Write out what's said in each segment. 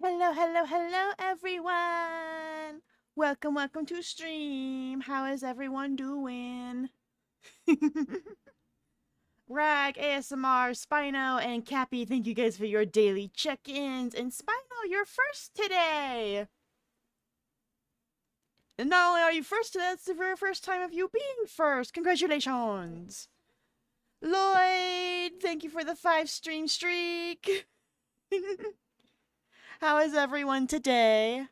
Hello, hello, hello, everyone! Welcome to stream. How is everyone doing? Rag, ASMR, Spino, and Cappy, thank you guys for your daily check-ins. And Spino, you're first today! And not only are you first today, that's the very first time of you being first. Congratulations! Lloyd, thank you for the 5-stream streak. How is everyone today?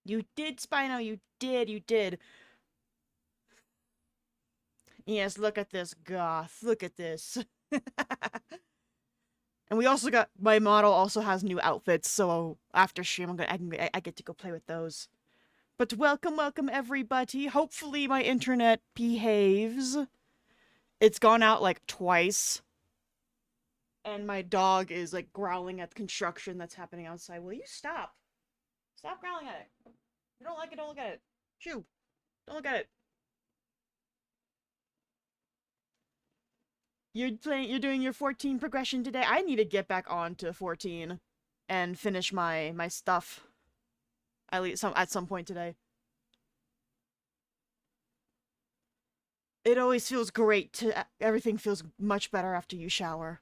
You did, Spino, you did. Yes, look at this goth. Look at this. And we also got, my model also has new outfits, so after stream I get to go play with those. But welcome everybody. Hopefully my internet behaves. It's gone out like twice. And my dog is like growling at the construction that's happening outside. Will you stop? Stop growling at it. You don't like it, don't look at it. Shoo. Don't look at it. You're doing your 14 progression today. I need to get back on to 14 and finish my stuff. At least at some point today. It always feels great to everything feels much better after you shower.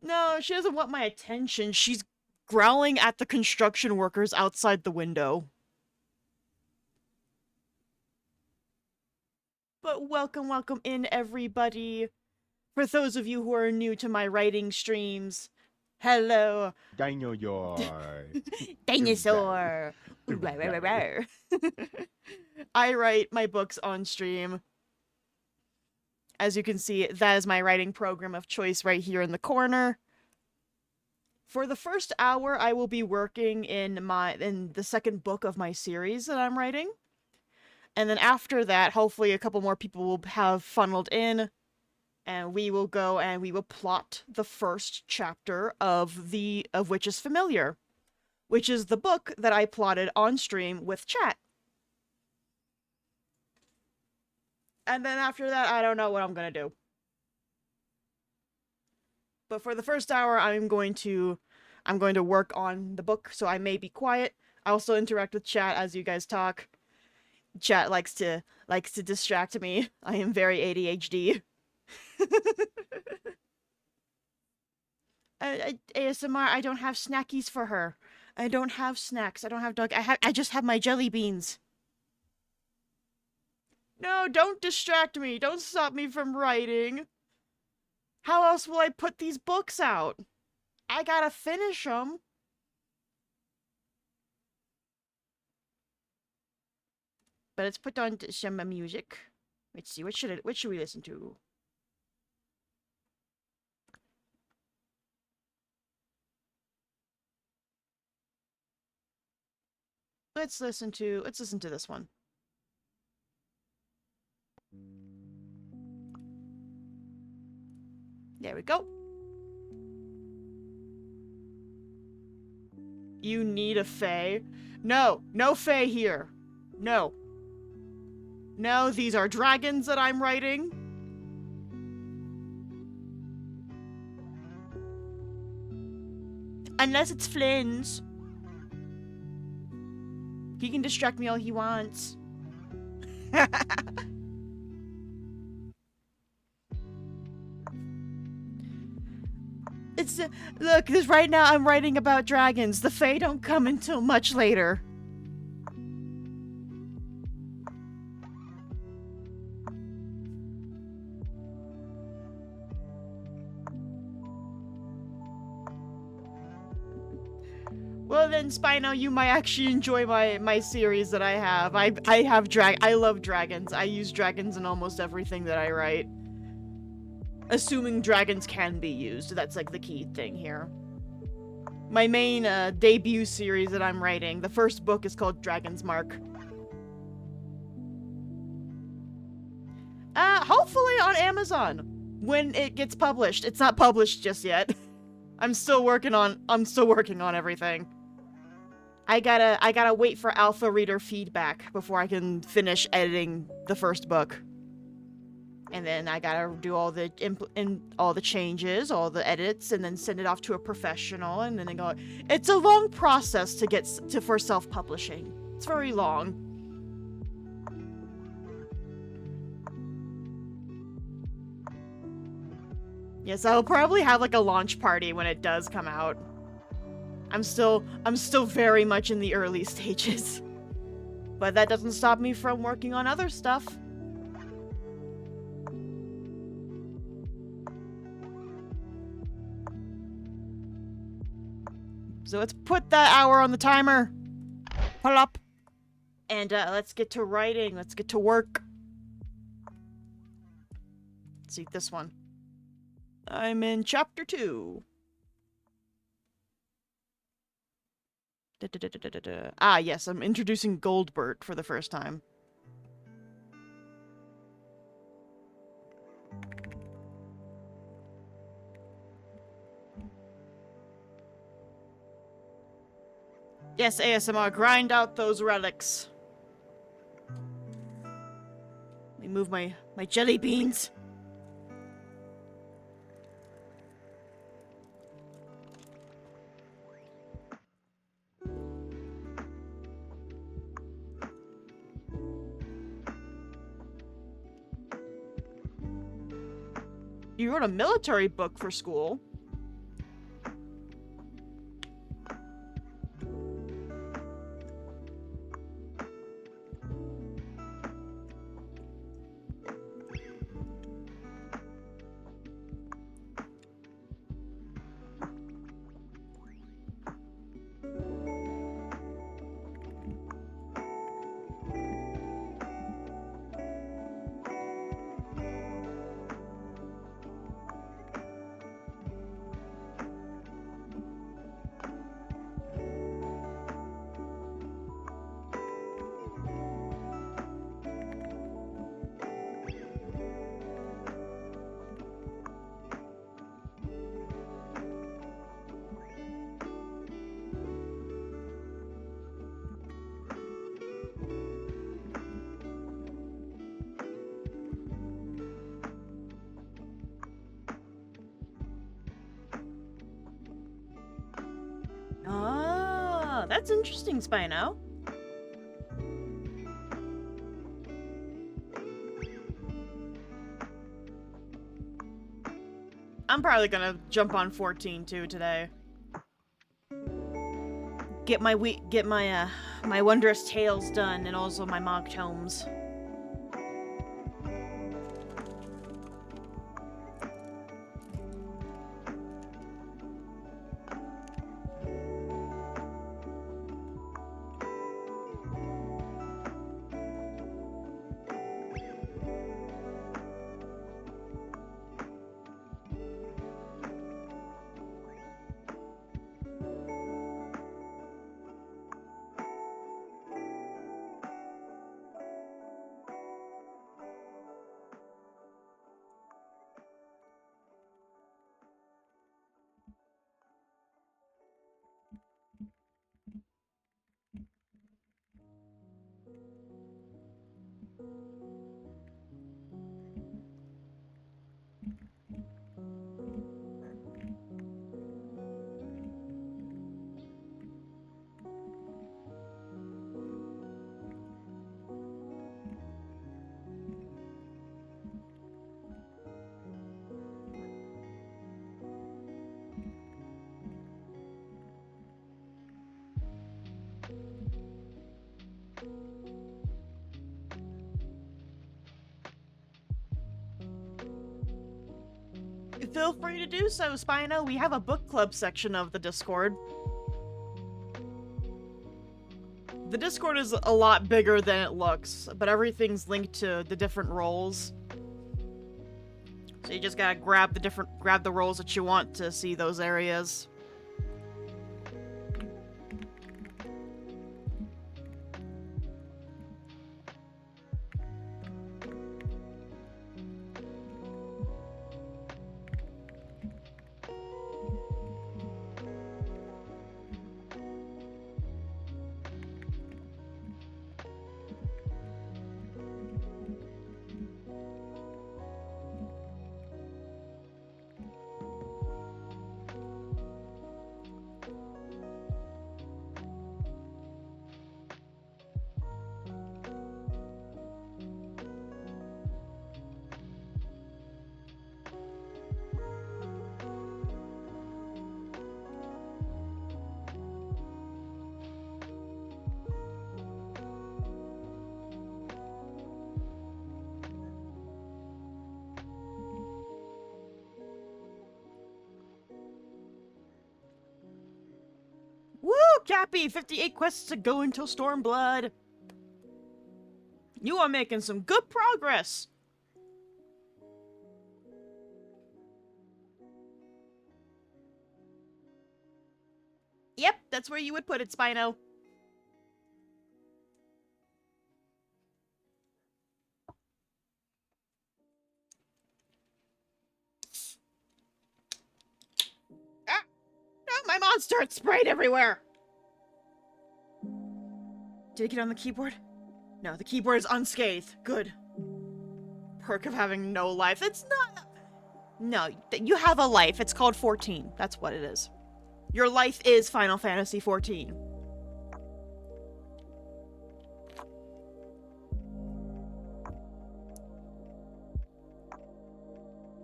No, she doesn't want my attention. She's growling at the construction workers outside the window. But welcome in everybody. For those of you who are new to my writing streams, Hello, Dinosaur. dinosaur. Right. I write my books on stream. As you can see, that is my writing program of choice right here in the corner. For the first hour, I will be working in the second book of my series that I'm writing. And then after that, hopefully a couple more people will have funneled in, and we will go and we will plot the first chapter of Which is Familiar, which is the book that I plotted on stream with chat. And then after that, I don't know what I'm gonna do. But for the first hour, I'm going to work on the book, so I may be quiet. I also interact with chat as you guys talk. Chat likes to distract me. I am very ADHD. ASMR, I don't have snackies for her. I don't have snacks. I don't have dog. I just have my jelly beans. No, don't distract me. Don't stop me from writing. How else will I put these books out? I gotta finish them. But let's put on some music. Let's see. What should we listen to? Let's listen to this one. There we go. You need a fae? No, no fae here. No. No, these are dragons that I'm writing. Unless it's Flynn's. He can distract me all he wants. It's look, because right now I'm writing about dragons. The fae don't come until much later. Well then, Spino, you might actually enjoy my series that I have. I love dragons. I use dragons in almost everything that I write. Assuming dragons can be used. That's like the key thing here. My main debut series that I'm writing, the first book is called Dragon's Mark. Hopefully on Amazon when it gets published. It's not published just yet. I'm still working on everything. I gotta wait for alpha reader feedback before I can finish editing the first book. And then I gotta do all the changes, all the edits, and then send it off to a professional, and then they go. It's a long process to get for self-publishing. It's very long. Yes, I'll probably have like a launch party when it does come out. I'm still very much in the early stages. But that doesn't stop me from working on other stuff. So let's put that hour on the timer. Pull up. And let's get to writing. Let's get to work. Let's see this one. I'm in chapter 2. Ah, yes, I'm introducing Goldbert for the first time. Yes, ASMR, grind out those relics. Let me move my jelly beans. You wrote a military book for school. that's interesting, Spino. I'm probably gonna jump on 14 too today. Get my my Wondrous Tales done, and also my mock tomes. Feel free to do so, Spino. We have a book club section of the Discord. The Discord is a lot bigger than it looks, but everything's linked to the different roles. So you just gotta grab the roles that you want to see those areas. Woo, Cappy! 58 quests to go until Stormblood. You are making some good progress. Yep, that's where you would put it, Spino. Ah! No, my monster! It's sprayed everywhere! Did it get on the keyboard? No, the keyboard is unscathed. Good. Perk of having no life. It's not... No, you have a life. It's called 14. That's what it is. Your life is Final Fantasy 14.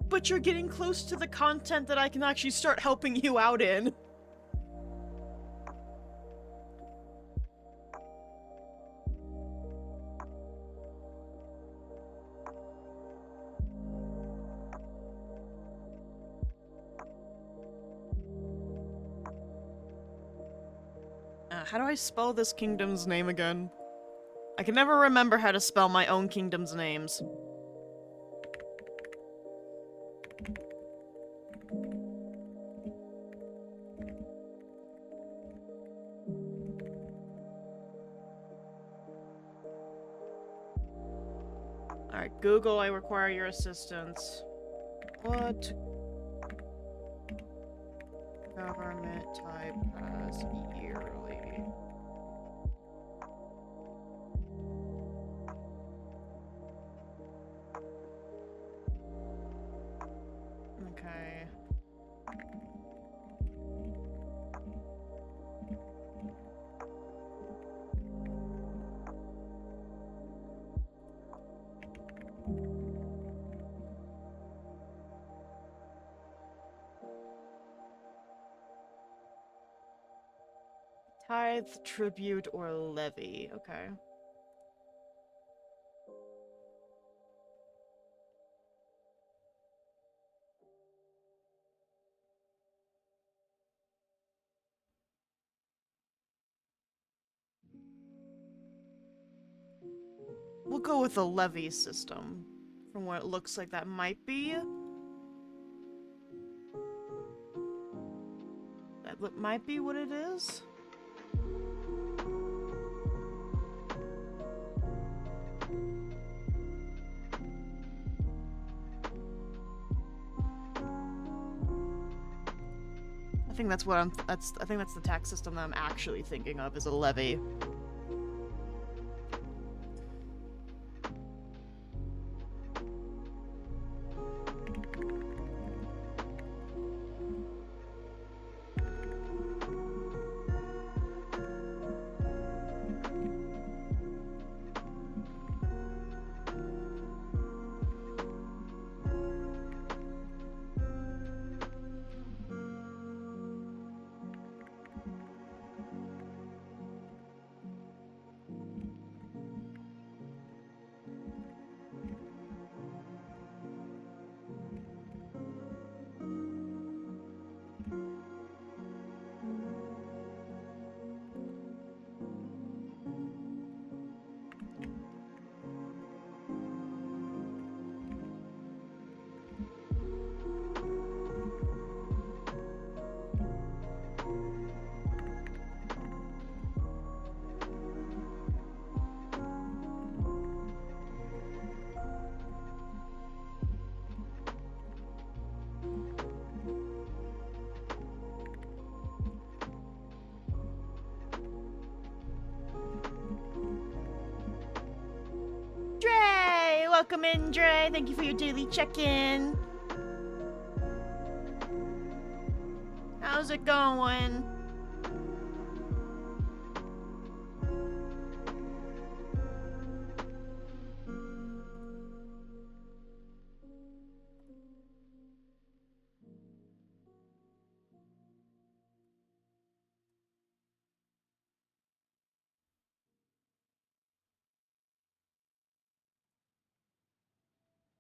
But you're getting close to the content that I can actually start helping you out in. How do I spell this kingdom's name again? I can never remember how to spell my own kingdom's names. Alright, Google, I require your assistance. What government type has yearly? Okay. Tithe, tribute, or levy. Okay. We'll go with the levy system. From what it looks like that might be. That might be what it is. I think that's what I think that's the tax system that I'm actually thinking of, is a levy. Dre! Welcome in, Dre! Thank you for your daily check-in. How's it going?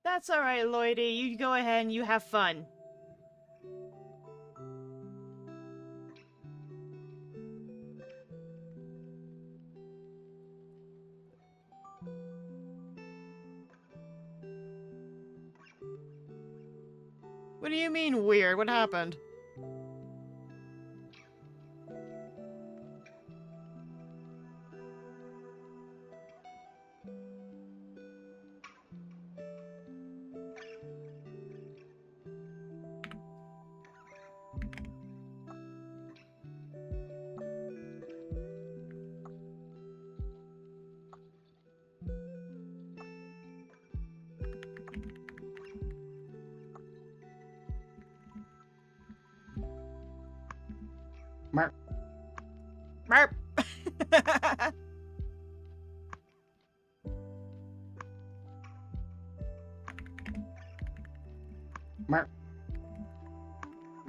That's alright, Lloydie. You go ahead and you have fun. What do you mean, weird? What happened? Merp. Merp! Merp.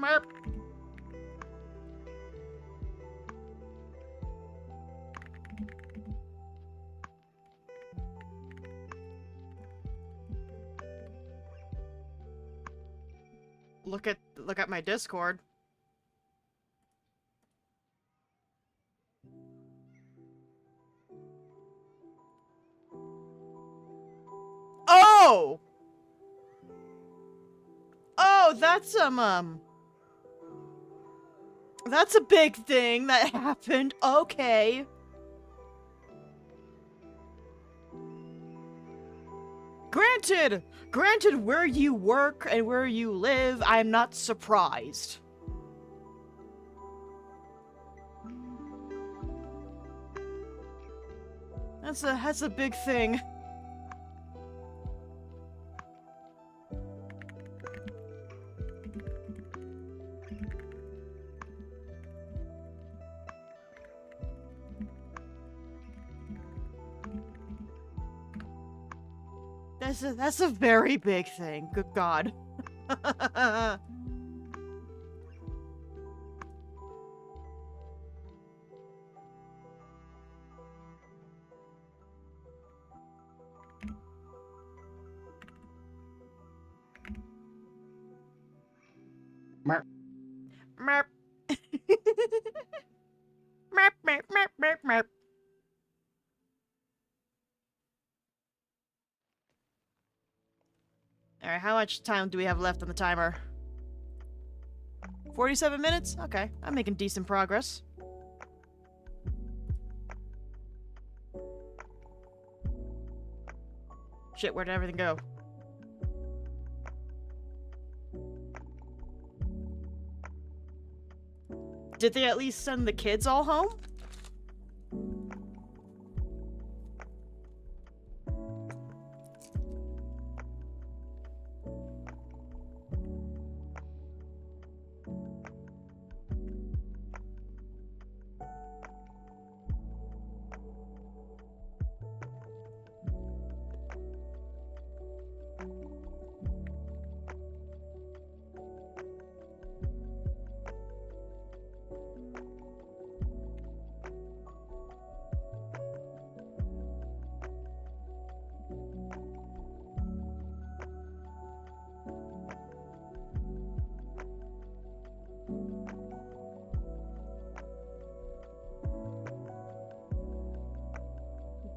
Merp! Look at my Discord. Oh! Oh, that's that's a big thing that happened. Okay. Granted where you work and where you live, I'm not surprised. That's a big thing. That's a very big thing. Good God. merp. Alright, how much time do we have left on the timer? 47 minutes? Okay, I'm making decent progress. Shit, where did everything go? Did they at least send the kids all home?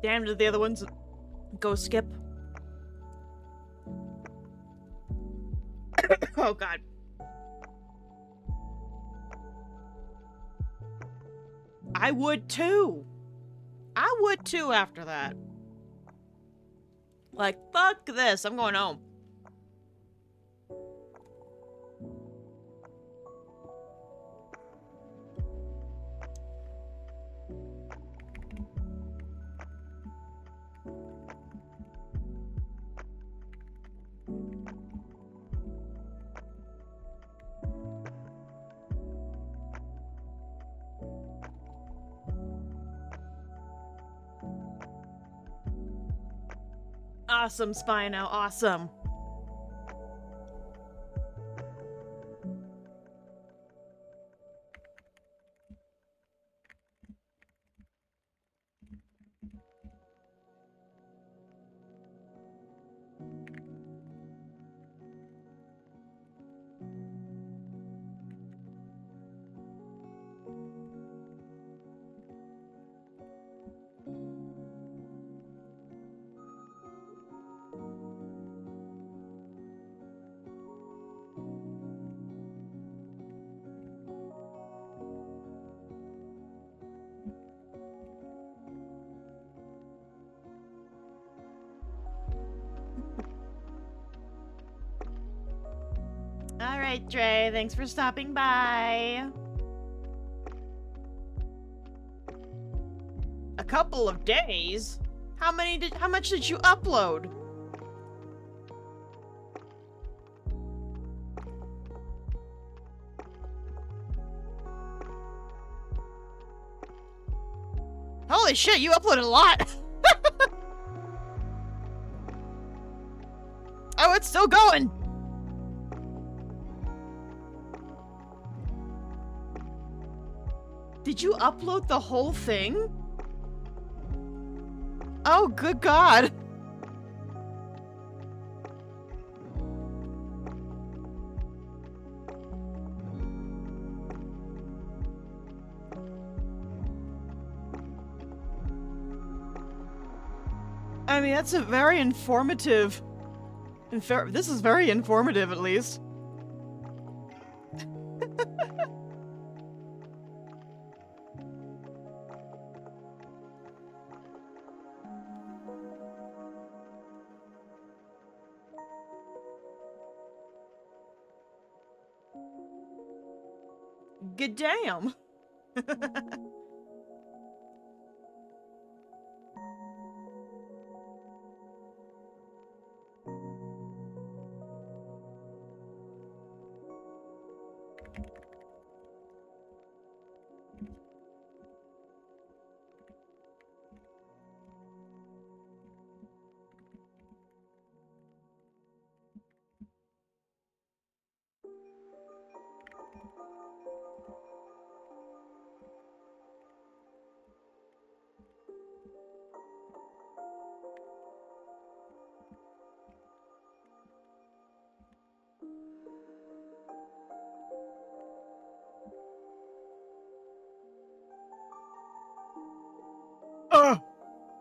Damn, did the other ones go skip? Oh god. I would too. I would too after that. Like, fuck this, I'm going home. Awesome, Spino, awesome. Alright, Dre, thanks for stopping by. A couple of days? How much did you upload? Holy shit, you uploaded a lot! Oh, it's still going! Did you upload the whole thing? Oh, good god. I mean, that's a very informative... This is very informative, at least. Good damn.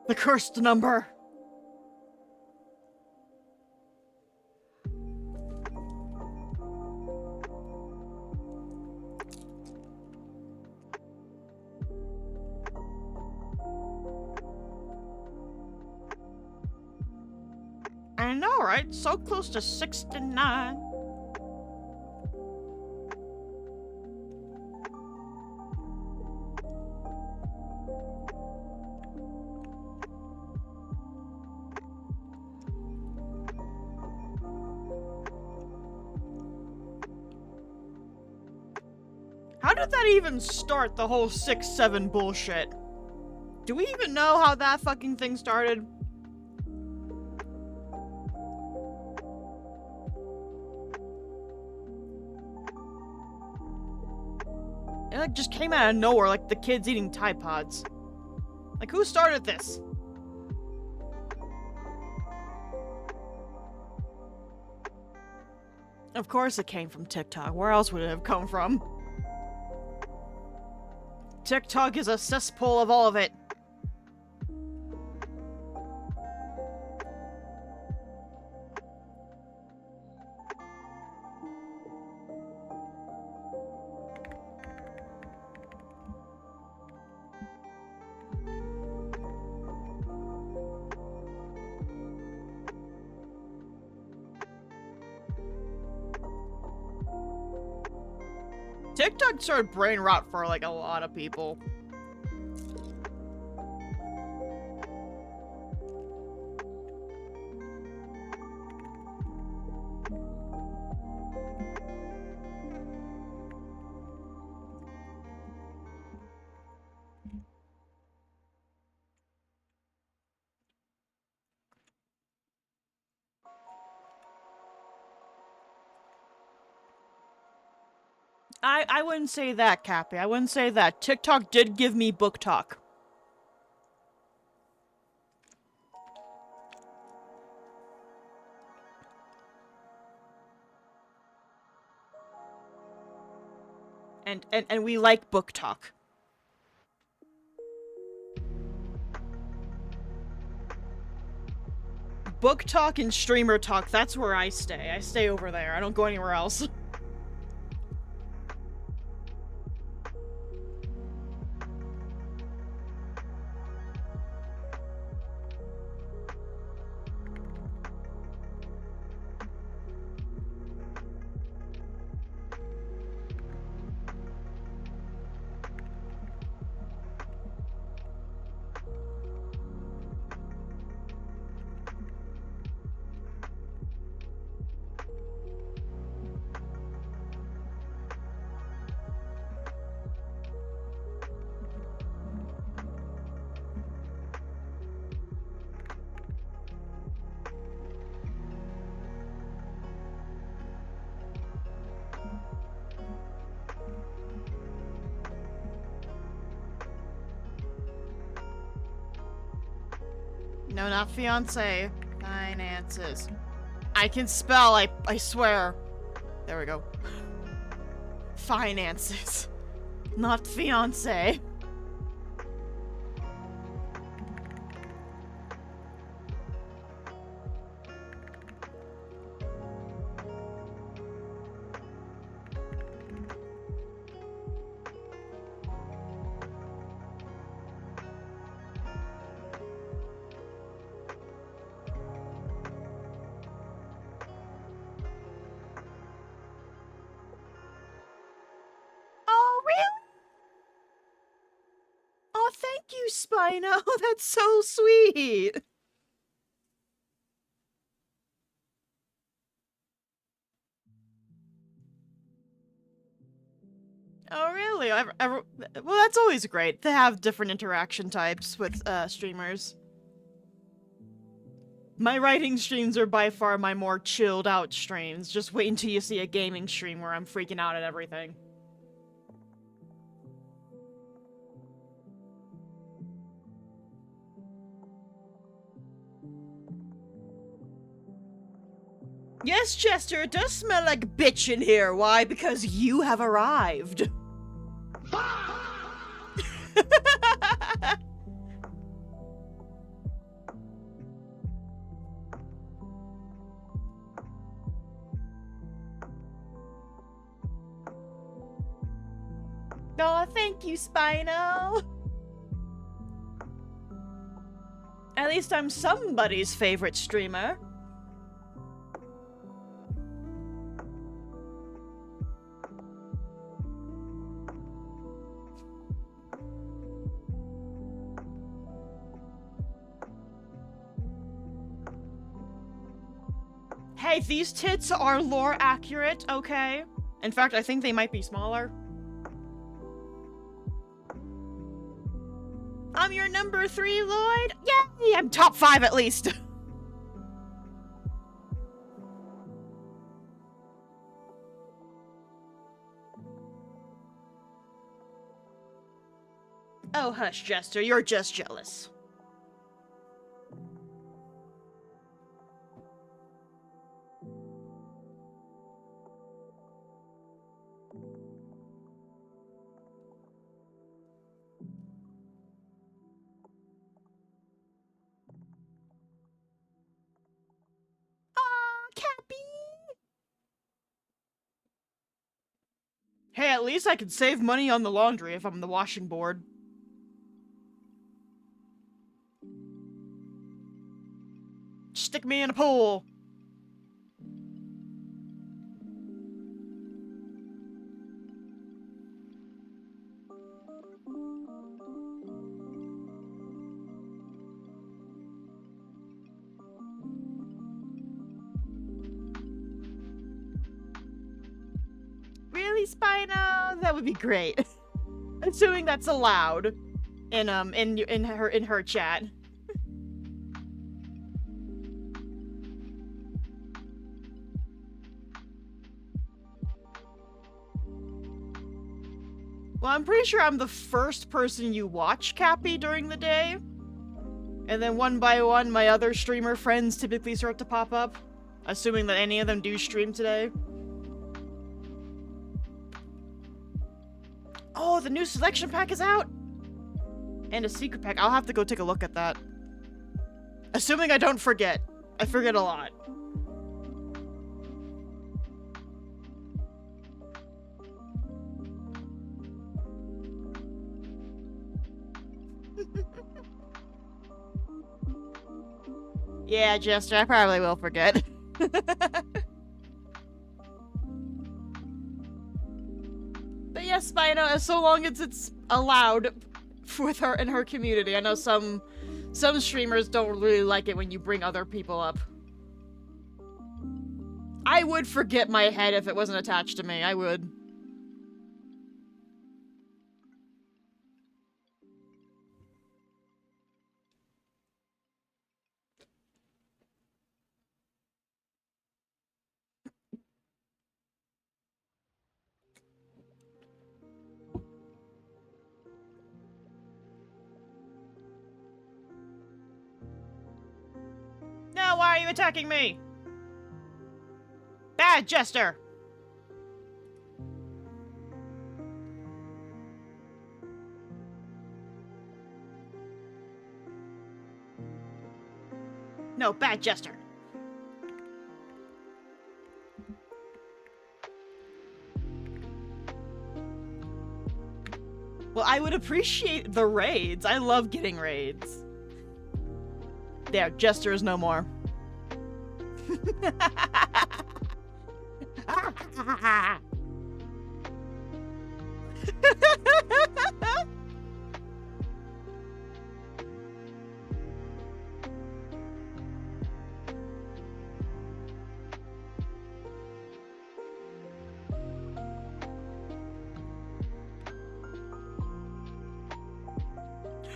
The cursed number. I know, right? So close to 69. How did that even start, the whole 6-7 bullshit? Do we even know how that fucking thing started? It like just came out of nowhere, like the kids eating Tide Pods. Like, who started this? Of course it came from TikTok. Where else would it have come from? TikTok is a cesspool of all of it. TikTok started brain rot for like a lot of people. I wouldn't say that, Cappy. I wouldn't say that. TikTok did give me book talk. And we like book talk. Book talk and streamer talk, that's where I stay. I stay over there. I don't go anywhere else. No, not fiance. Finances. I can spell, I swear. There we go. Finances. Not fiance. Oh, really? Oh, thank you, Spino. That's so sweet. Oh, really? Well, that's always great to have different interaction types with streamers. My writing streams are by far my more chilled out streams. Just wait until you see a gaming stream where I'm freaking out at everything. Yes, Chester, it does smell like bitch in here. Why? Because you have arrived. Thank you, Spino! At least I'm somebody's favorite streamer. Hey, these tits are lore accurate, okay? In fact, I think they might be smaller. I'm your number 3, Lloyd! Yay! I'm top 5 at least! Oh, hush, Jester, you're just jealous. Hey, at least I can save money on the laundry if I'm the washing board. Stick me in a pool. Really, Spino? That would be great. Assuming that's allowed in her chat. Well, I'm pretty sure I'm the first person you watch, Cappy, during the day. And then one by one, my other streamer friends typically start to pop up. Assuming that any of them do stream today. Oh, the new selection pack is out! And a secret pack. I'll have to go take a look at that. Assuming I don't forget. I forget a lot. Yeah, Jester, I probably will forget. But yes, Spino, as so long as it's allowed with her in her community. I know some streamers don't really like it when you bring other people up. I would forget my head if it wasn't attached to me. I would. Now, why are you attacking me? Bad Jester! No, bad Jester. Well, I would appreciate the raids. I love getting raids. There, Jester is no more.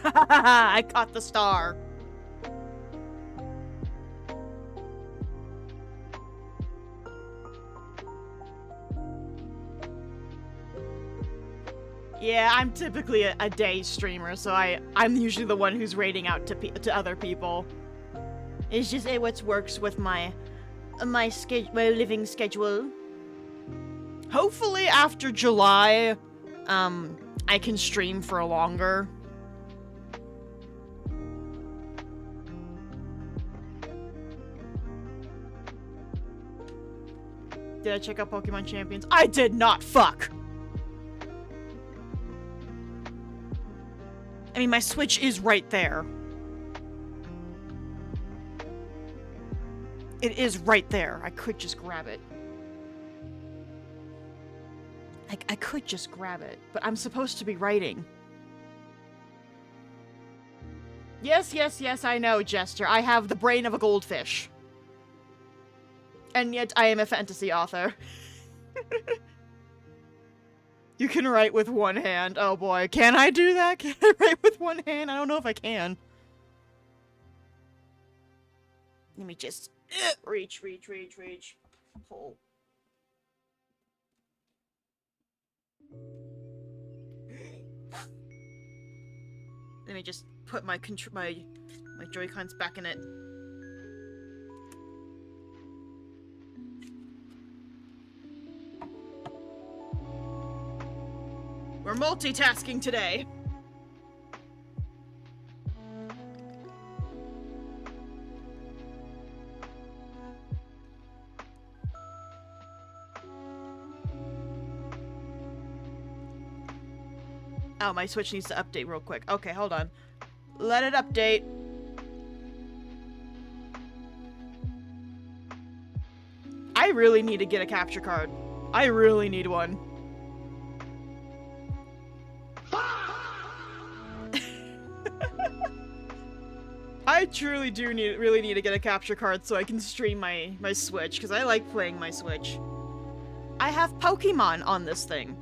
I caught the star. Yeah, I'm typically a day streamer, so I'm usually the one who's raiding out to other people. It's just what works with my living schedule. Hopefully after July, I can stream for longer. Did I check out Pokemon Champions? I did not, fuck! I mean, my Switch is right there. It is right there. I could just grab it. I could just grab it, but I'm supposed to be writing. Yes, yes, yes, I know, Jester. I have the brain of a goldfish. And yet I am a fantasy author. You can write with one hand. Oh boy, can I do that? Can I write with one hand? I don't know if I can. Let me just reach. Pull. Let me just put my Joy-Cons back in it. We're multitasking today. Oh, my Switch needs to update real quick. Okay, hold on. Let it update. I really need to get a capture card. I really need one. I truly do really need to get a capture card so I can stream my Switch, because I like playing my Switch. I have Pokemon on this thing.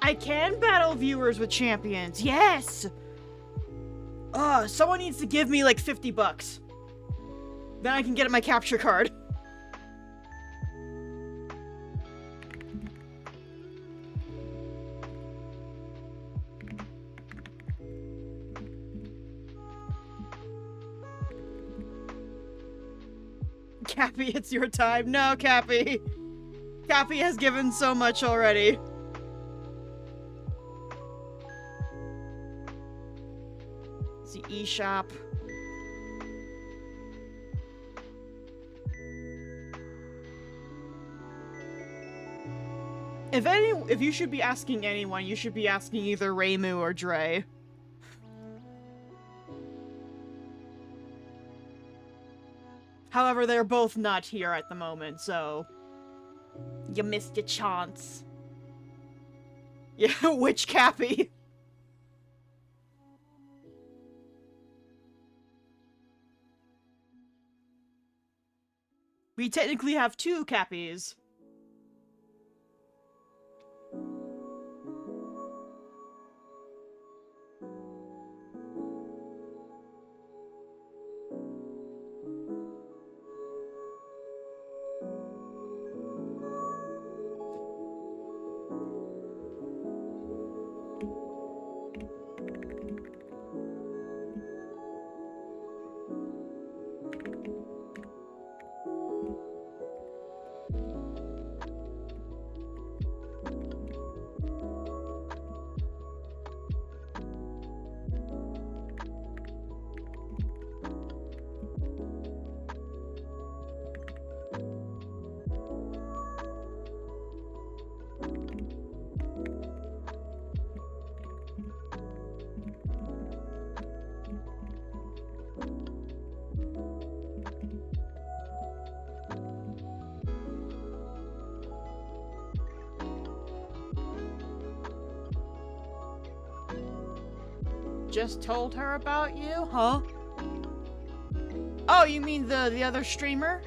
I can battle viewers with champions. Yes! Someone needs to give me like 50 bucks. Then I can get my capture card. Cappy, it's your time. No, Cappy. Cappy has given so much already. The eShop. If you should be asking anyone, you should be asking either Reimu or Dre. However, they're both not here at the moment, so you missed your chance. Yeah, which Cappy? We technically have two Cappies. Just told her about you? Huh? Oh, you mean the other streamer?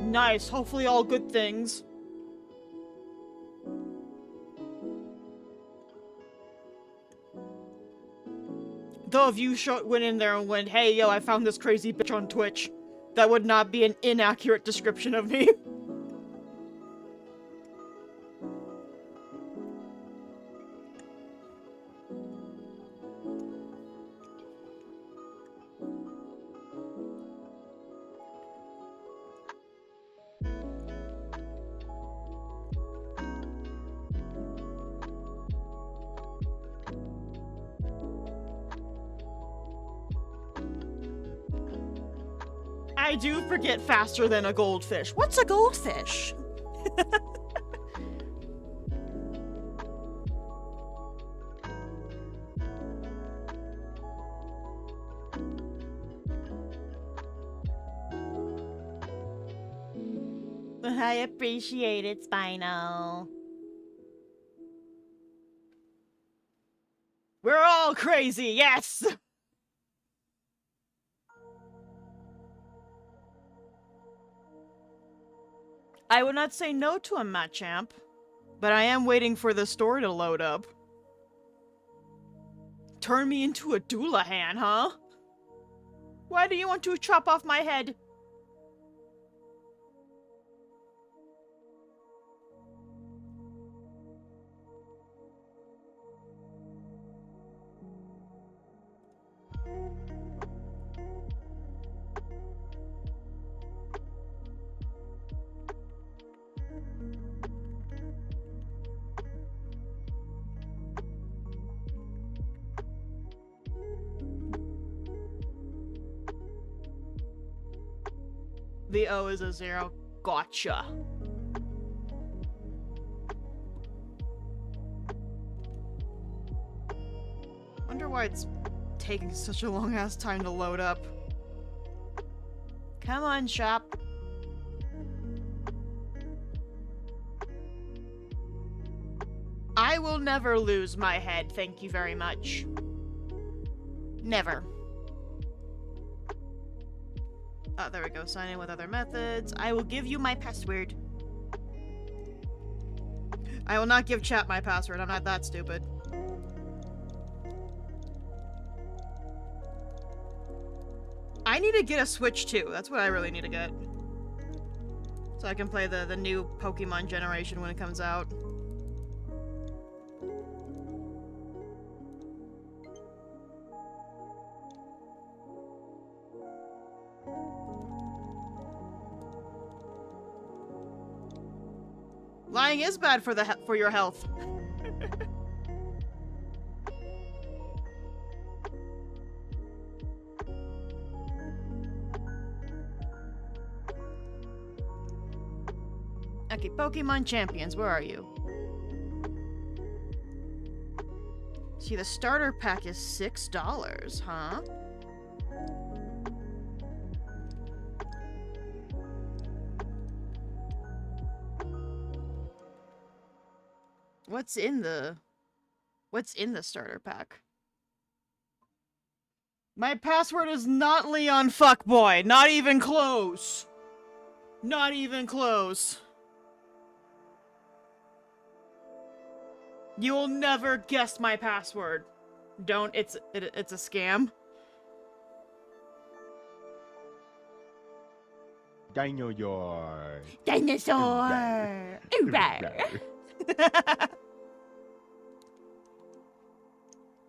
Nice, hopefully all good things. Though if you went in there and went, hey, yo, I found this crazy bitch on Twitch. That would not be an inaccurate description of me. I do forget faster than a goldfish. What's a goldfish? I appreciate it, Spino. We're all crazy, yes! I would not say no to a Machamp, but I am waiting for the store to load up. Turn me into a Doulahan, huh? Why do you want to chop off my head? The O is a 0. Gotcha. Wonder why it's taking such a long ass time to load up. Come on, shop. I will never lose my head, thank you very much. Never. Oh, there we go. Sign in with other methods. I will give you my password. I will not give chat my password. I'm not that stupid. I need to get a Switch too. That's what I really need to get. So I can play the new Pokemon generation when it comes out. Lying is bad for your health. Okay, Pokemon Champions, where are you? See, the starter pack is $6, huh? What's in the starter pack? My password is not Leon Fuckboy. Not even close. Not even close. You will never guess my password. Don't. It's a scam. Dinosaur. Dinosaur.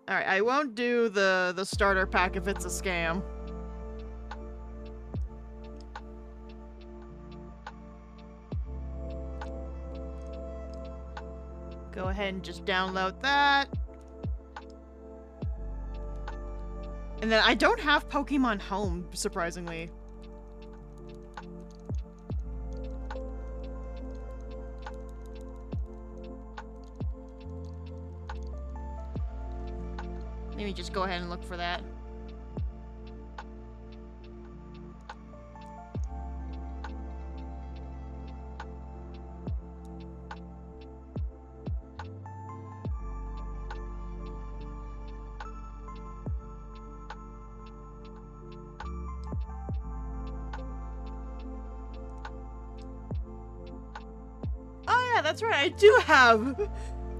Alright, I won't do the starter pack if it's a scam. Go ahead and just download that. And then I don't have Pokemon Home, surprisingly. Let me just go ahead and look for that. Oh yeah, that's right.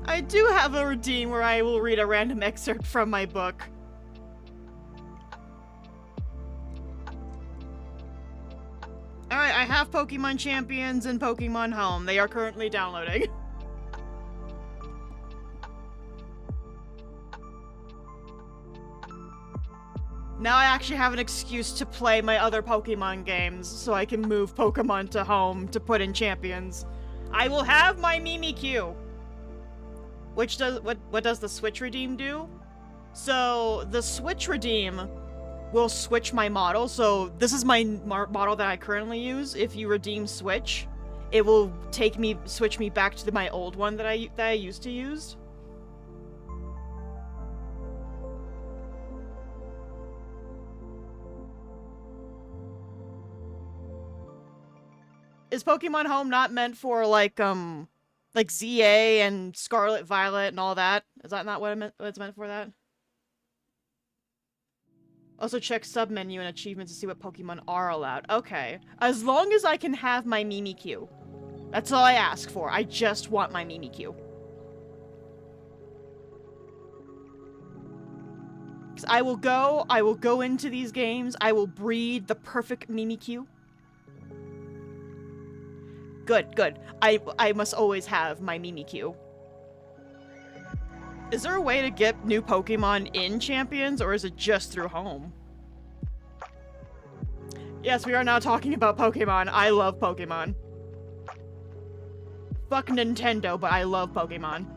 I do have a routine where I will read a random excerpt from my book. I have Pokemon Champions and Pokemon Home. They are currently downloading. Now I actually have an excuse to play my other Pokemon games, so I can move Pokemon to Home to put in Champions. I will have my Mimikyu! Which does, what does the Switch Redeem do? So, the Switch Redeem will switch my model, so this is my model that I currently use. If you redeem Switch, it will switch me back to my old one that I used to use. Is Pokemon Home not meant for, like ZA and Scarlet Violet and all that? Is that not what it's meant for, that? Also check sub-menu and achievements to see what Pokemon are allowed. Okay. As long as I can have my Mimikyu. That's all I ask for. I just want my Mimikyu. 'Cause I will go into these games, I will breed the perfect Mimikyu. Good, good. I must always have my Mimikyu. Is there a way to get new Pokemon in Champions, or is it just through Home? Yes, we are now talking about Pokemon. I love Pokemon. Fuck Nintendo, but I love Pokemon.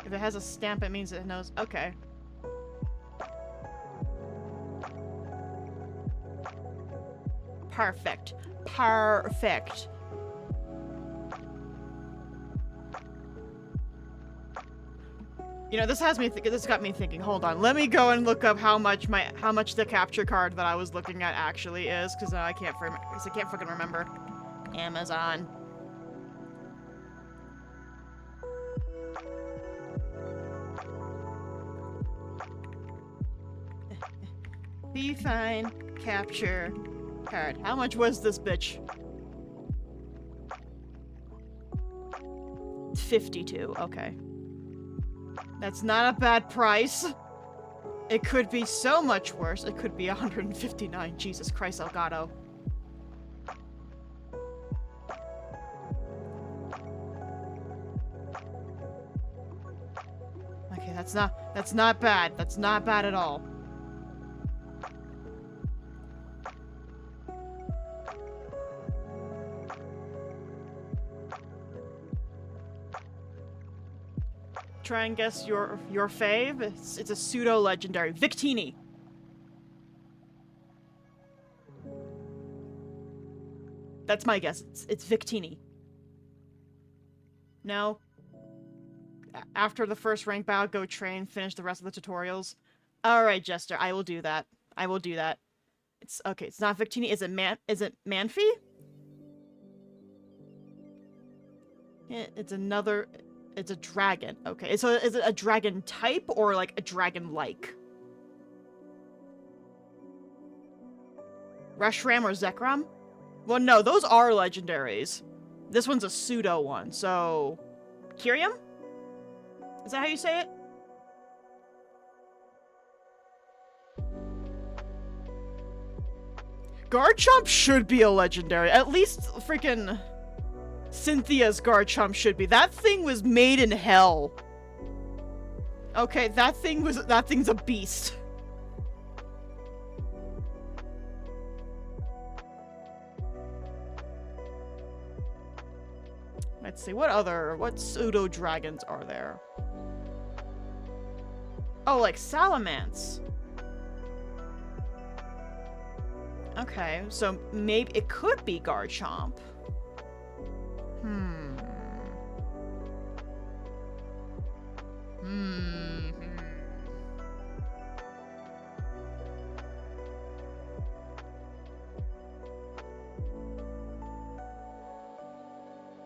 If it has a stamp, it means it knows. Okay. Perfect. Perfect. You know, this got me thinking. Hold on. Let me go and look up how much the capture card that I was looking at actually is, because I can't freaking remember. Amazon. Be fine. Capture card. How much was this bitch? 52. Okay. That's not a bad price. It could be so much worse. It could be 159. Jesus Christ, Elgato. Okay, that's not bad. That's not bad at all. Try and guess your fave. It's a pseudo legendary. Victini. That's my guess. It's Victini. No. After the first rank battle, go train, finish the rest of the tutorials. Alright, Jester, I will do that. I will do that. It's okay, it's not Victini. Is it Manphy? It's another. It's a dragon. Okay, so is it a dragon type or like a dragon-like? Reshiram or Zekrom? Well, no, those are legendaries. This one's a pseudo one, so... Kyurem? Is that how you say it? Garchomp should be a legendary. At least freaking... Cynthia's Garchomp should be. That thing was made in hell. Okay, that thing's a beast. Let's see, what pseudo dragons are there? Oh, like Salamence. Okay, so maybe it could be Garchomp.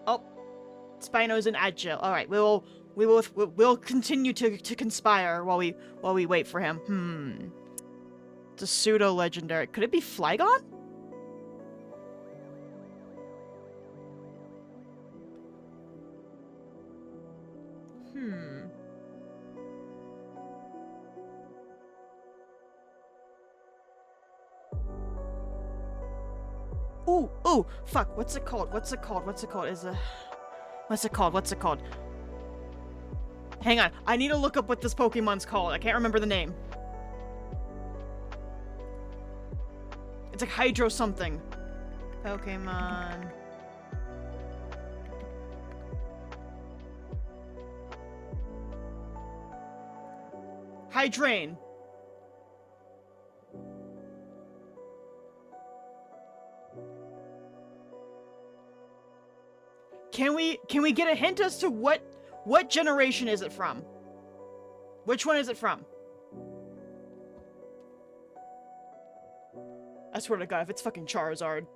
Oh, Spino's and Agile. All right, we'll continue to conspire while we wait for him. It's a pseudo legendary. Could it be Flygon? Ooh, fuck, what's it called? What's it called? What's it called? What's it called? What's it called? Hang on, I need to look up what this Pokemon's called. I can't remember the name. It's like Hydro something. Pokemon. Hydrain. Can we get a hint as to what generation is it from? Which one is it from? I swear to God, if it's fucking Charizard.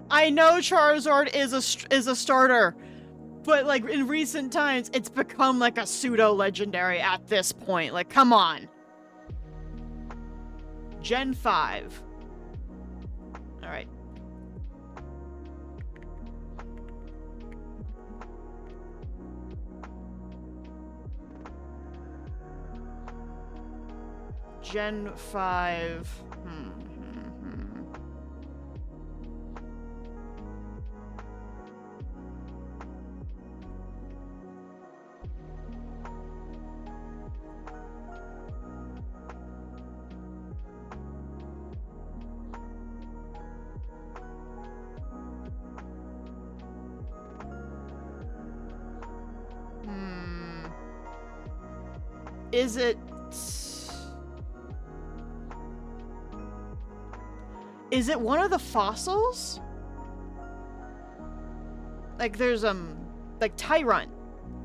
I know Charizard is a starter, but like in recent times, it's become like a pseudo-legendary at this point. Like, come on. Gen 5. All right. Gen 5. Is it... Is it one of the fossils? Like there's like Tyrant,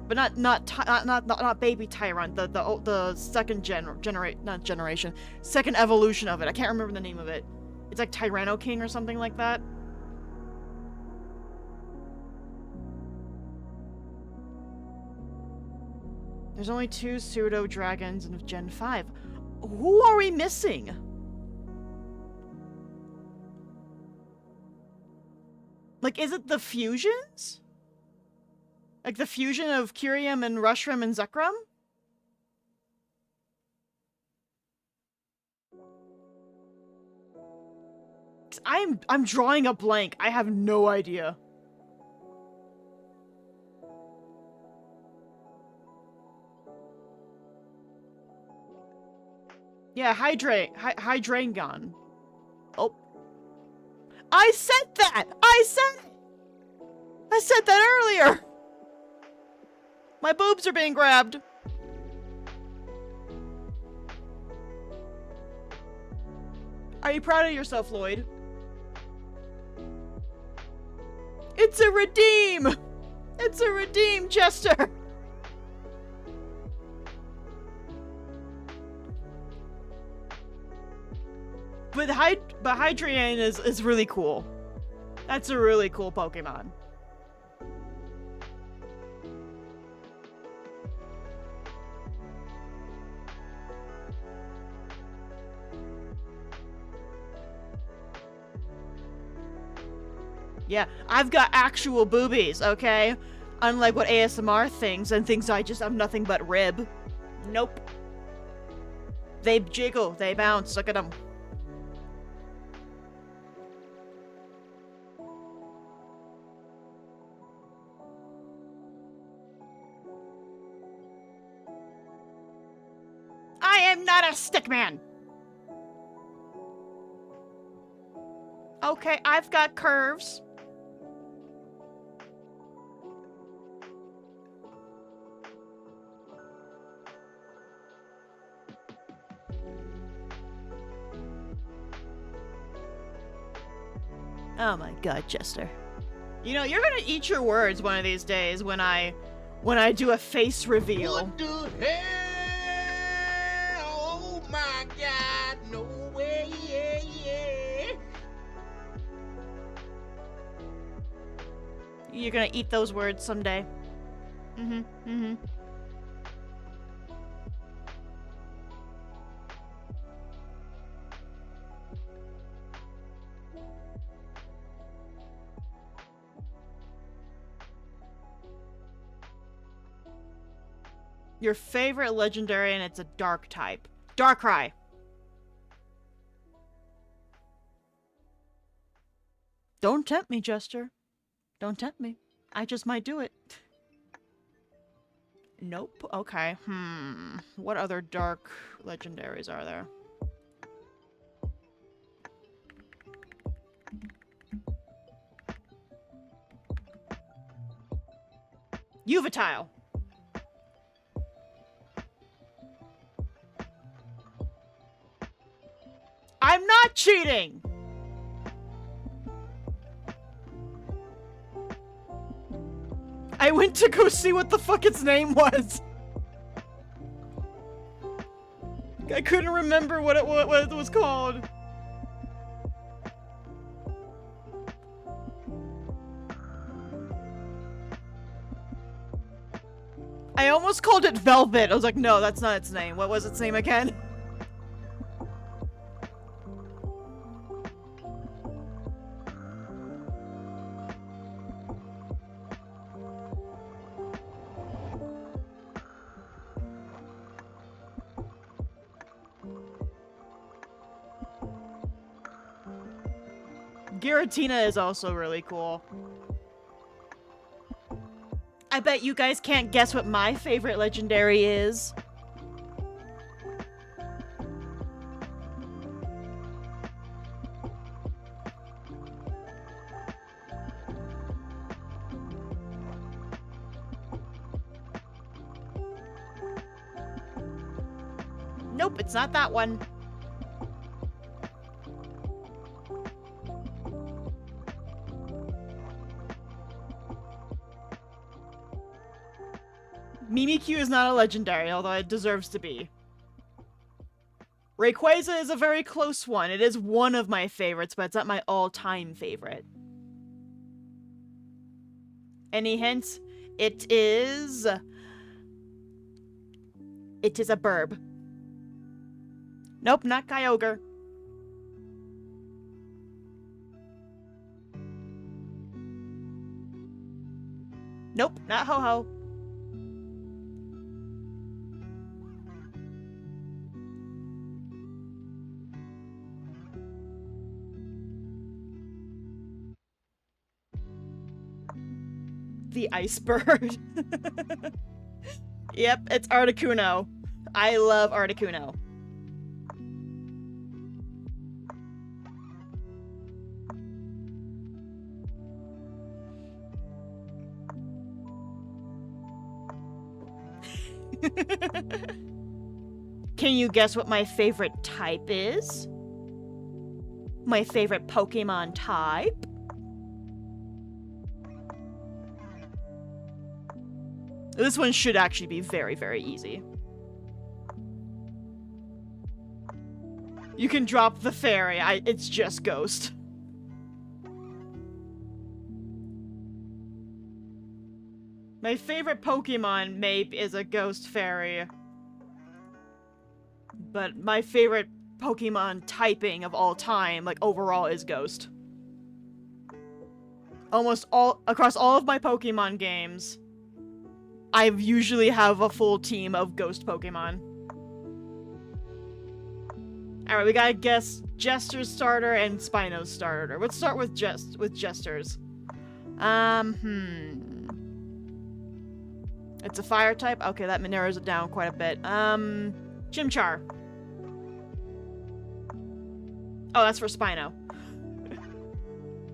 but not baby Tyrant. The second second evolution of it. I can't remember the name of it. It's like Tyranno King or something like that. There's only 2 pseudo dragons in Gen 5. Who are we missing? Like, is it the fusions? Like the fusion of Kyurem and Reshiram and Zekrom? I'm drawing a blank. I have no idea. Yeah, Hydreigon. Oh. I said that! I said that earlier! My boobs are being grabbed. Are you proud of yourself, Lloyd? It's a redeem! It's a redeem, Jester! But Hydreigon is really cool. That's a really cool Pokemon. Yeah, I've got actual boobies, okay? Unlike what ASMR thinks and thinks I'm nothing but rib. Nope. They jiggle, they bounce, look at them. I am not a stickman! Okay, I've got curves. Oh my God, Jester. You know, you're gonna eat your words one of these days when I do a face reveal. What the hell? Oh my God, no way, yeah. You're gonna eat those words someday. Your favorite legendary, and it's a dark type. Darkrai. Don't tempt me, Jester. Don't tempt me. I just might do it. Nope. Okay. What other dark legendaries are there? Yveltal. I'm not cheating! I went to go see what the fuck its name was. I couldn't remember what it was called. I almost called it Velvet. I was like, no, that's not its name. What was its name again? Giratina is also really cool. I bet you guys can't guess what my favorite legendary is. Nope, it's not that one. Mimikyu is not a legendary, although it deserves to be. Rayquaza is a very close one. It is one of my favorites, but it's not my all-time favorite. Any hints? It is a burb. Nope, not Kyogre. Nope, not Ho-Ho. The ice bird. Yep, it's Articuno. I love Articuno. Can you guess what my favorite type is? My favorite Pokemon type? This one should actually be very, very easy. You can drop the fairy. It's just Ghost. My favorite Pokemon, Mape, is a Ghost Fairy. But my favorite Pokemon typing of all time, like, overall, is Ghost. Across all of my Pokemon games, I usually have a full team of Ghost Pokemon. Alright, we gotta guess Jester's starter and Spino's starter. Let's start with Jester's. It's a fire type? Okay, that narrows it down quite a bit. Chimchar. Oh, that's for Spino.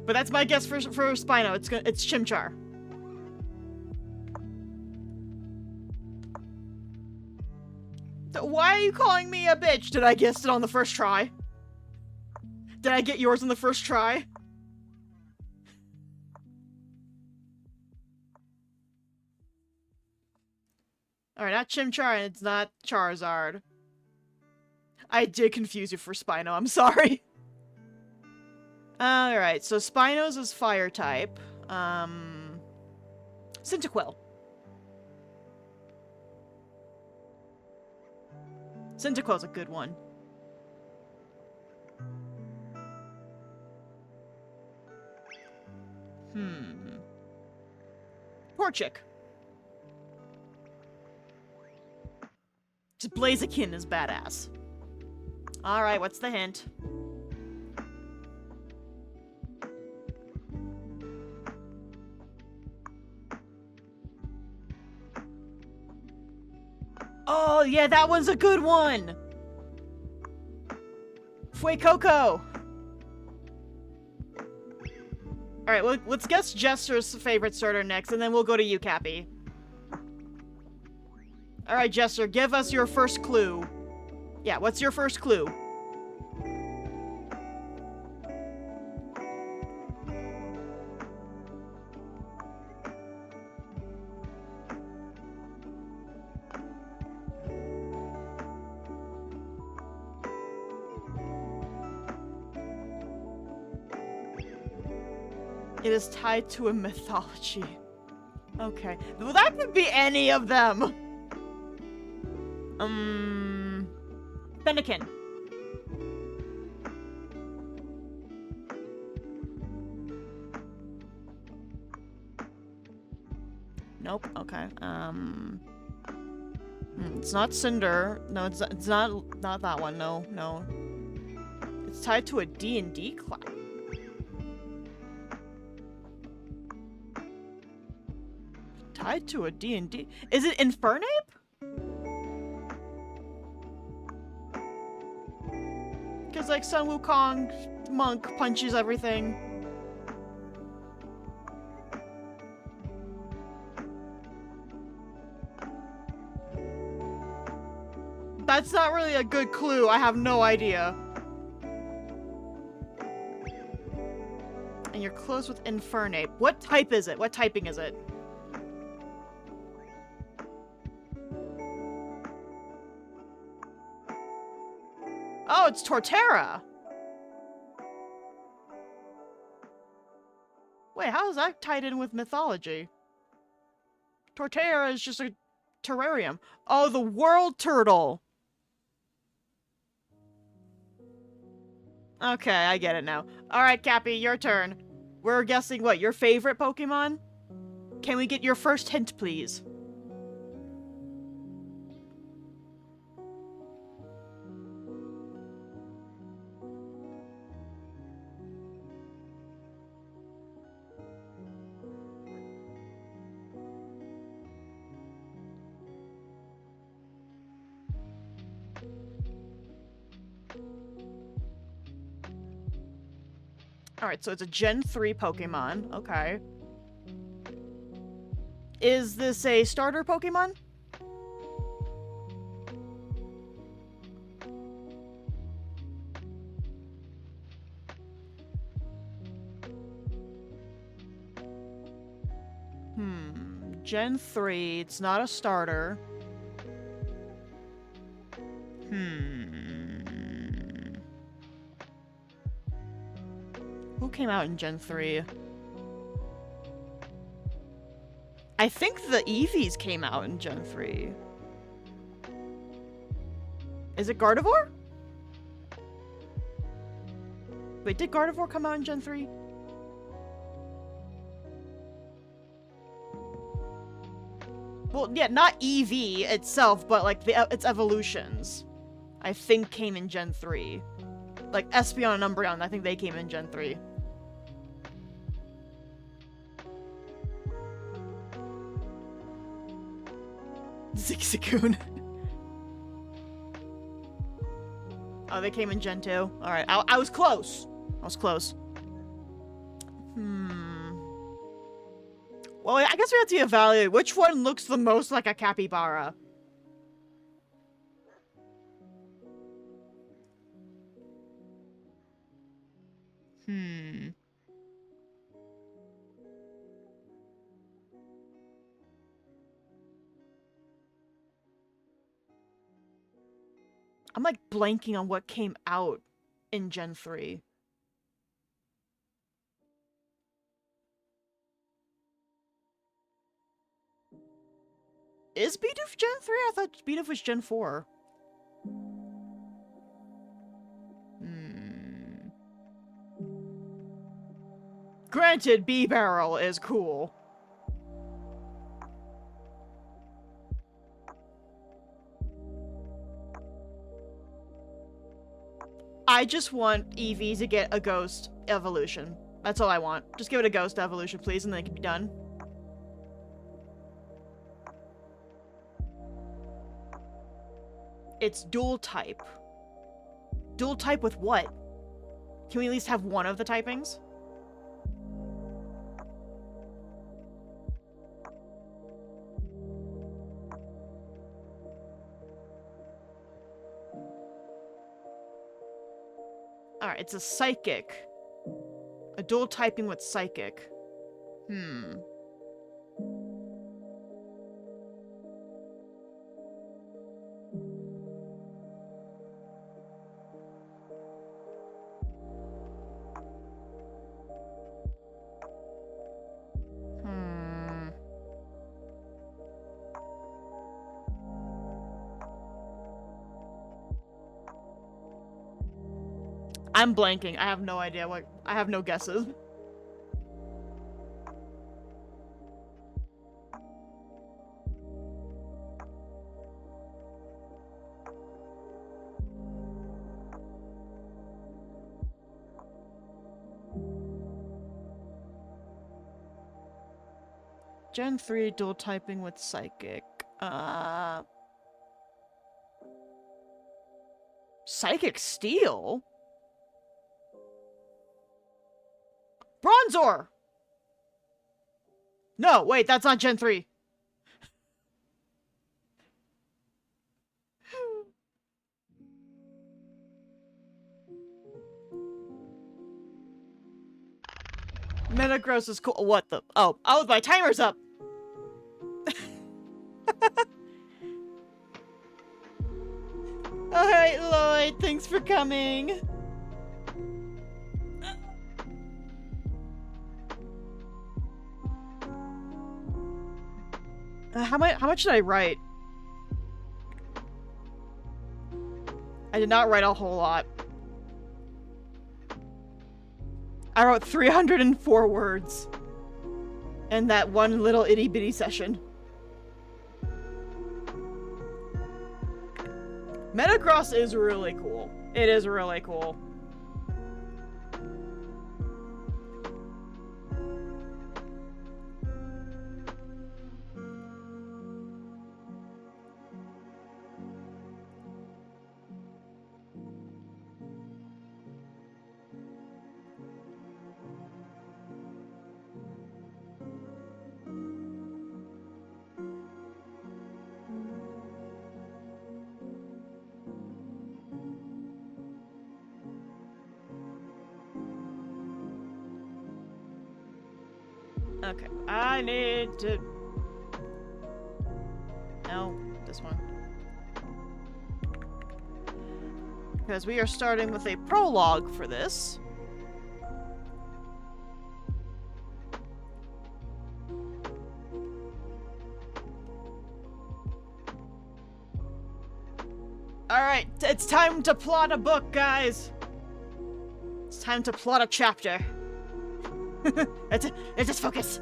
But that's my guess for Spino. It's Chimchar. Why are you calling me a bitch? Did I guess it on the first try? Did I get yours on the first try? Alright, not Chimchar, and it's not Charizard. I did confuse you for Spino, I'm sorry. Alright, so Spino's is fire type. Cyndaquil. Cyndaquil's a good one. Torchic. Just Blaziken is badass. Alright, what's the hint? Oh, yeah, that one's a good one! Fuecoco! Alright, well, let's guess Jester's favorite starter next, and then we'll go to you, Cappy. Alright, Jester, give us your first clue. Yeah, what's your first clue? It is tied to a mythology. Okay. Well, that could be any of them. Fennekin. Nope. Okay. It's not Cinder. No, it's not that one. No, no. It's tied to a D&D class. Tied to a D&D. Is it Infernape? Because, like, Sun Wukong monk punches everything. That's not really a good clue. I have no idea. And you're close with Infernape. What type is it? What typing is it? Oh, it's Torterra! Wait, how is that tied in with mythology? Torterra is just a terrarium. Oh, the world turtle! Okay, I get it now. Alright, Cappy, your turn. We're guessing what, your favorite Pokemon? Can we get your first hint, please? Alright, so it's a Gen 3 Pokemon. Okay. Is this a starter Pokemon? Gen 3. It's not a starter. Who came out in Gen 3? I think the Eevees came out in Gen 3. Is it Gardevoir? Wait, did Gardevoir come out in Gen 3? Well, yeah, not Eevee itself, but like its evolutions. I think came in Gen 3. Like Espeon and Umbreon, I think they came in Gen 3. Zigzagoon. Oh, they came in Gen 2? Alright, I was close. I was close. Well, I guess we have to evaluate which one looks the most like a capybara. I'm like blanking on what came out in Gen 3. Is Bidoof Gen 3? I thought Bidoof was Gen 4. Granted, B-Barrel is cool. I just want Eevee to get a ghost evolution. That's all I want. Just give it a ghost evolution, please, and then it can be done. It's dual type. Dual type with what? Can we at least have one of the typings? Alright, it's a psychic. A dual typing with psychic. I'm blanking. I have no idea what. I have no guesses. Gen 3 dual typing with psychic. Psychic Steel? Bronzor! No, wait, that's not Gen 3. Metagross is cool. What the? Oh, my timer's up! Alright, Lloyd, thanks for coming. How much did I write? I did not write a whole lot. I wrote 304 words in that one little itty-bitty session. Metagross is really cool. It is really cool. Okay, I need to... No, this one. Because we are starting with a prologue for this. Alright, it's time to plot a book, guys! It's time to plot a chapter. Let's just focus.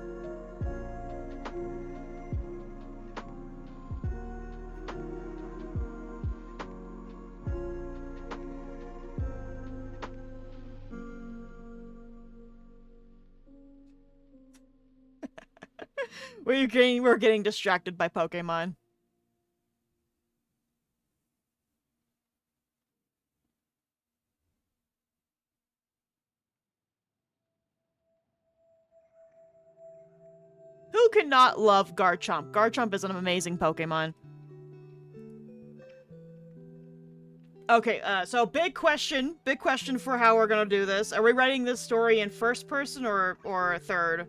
We're getting distracted by Pokemon. Who cannot love Garchomp? Garchomp is an amazing Pokemon. Okay, so big question for how we're gonna do this. Are we writing this story in first person or third?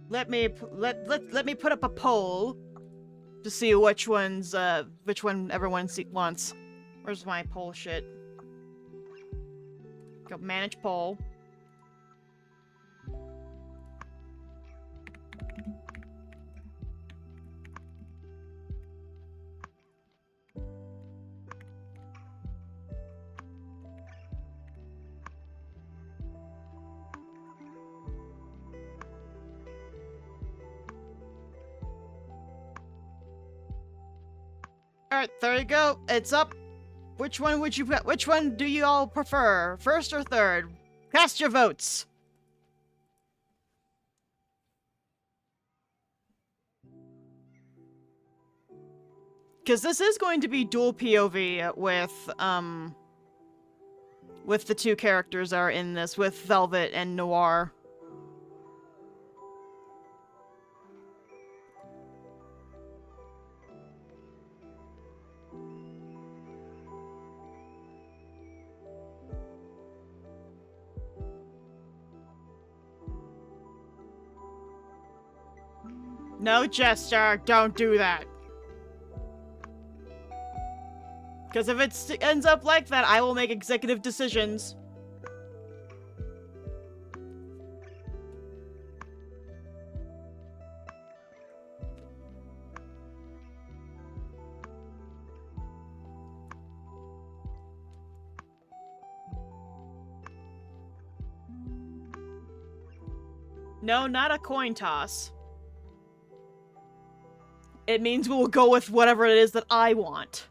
let me put up a poll to see which one everyone wants. Where's my poll shit? Go manage poll. Alright, there you go. It's up. Which one do you all prefer? First or third? Cast your votes. Because this is going to be dual POV with the two characters that are in this, with Velvet and Noir. No, Jester, don't do that. Because if it ends up like that, I will make executive decisions. No, not a coin toss. It means we will go with whatever it is that I want.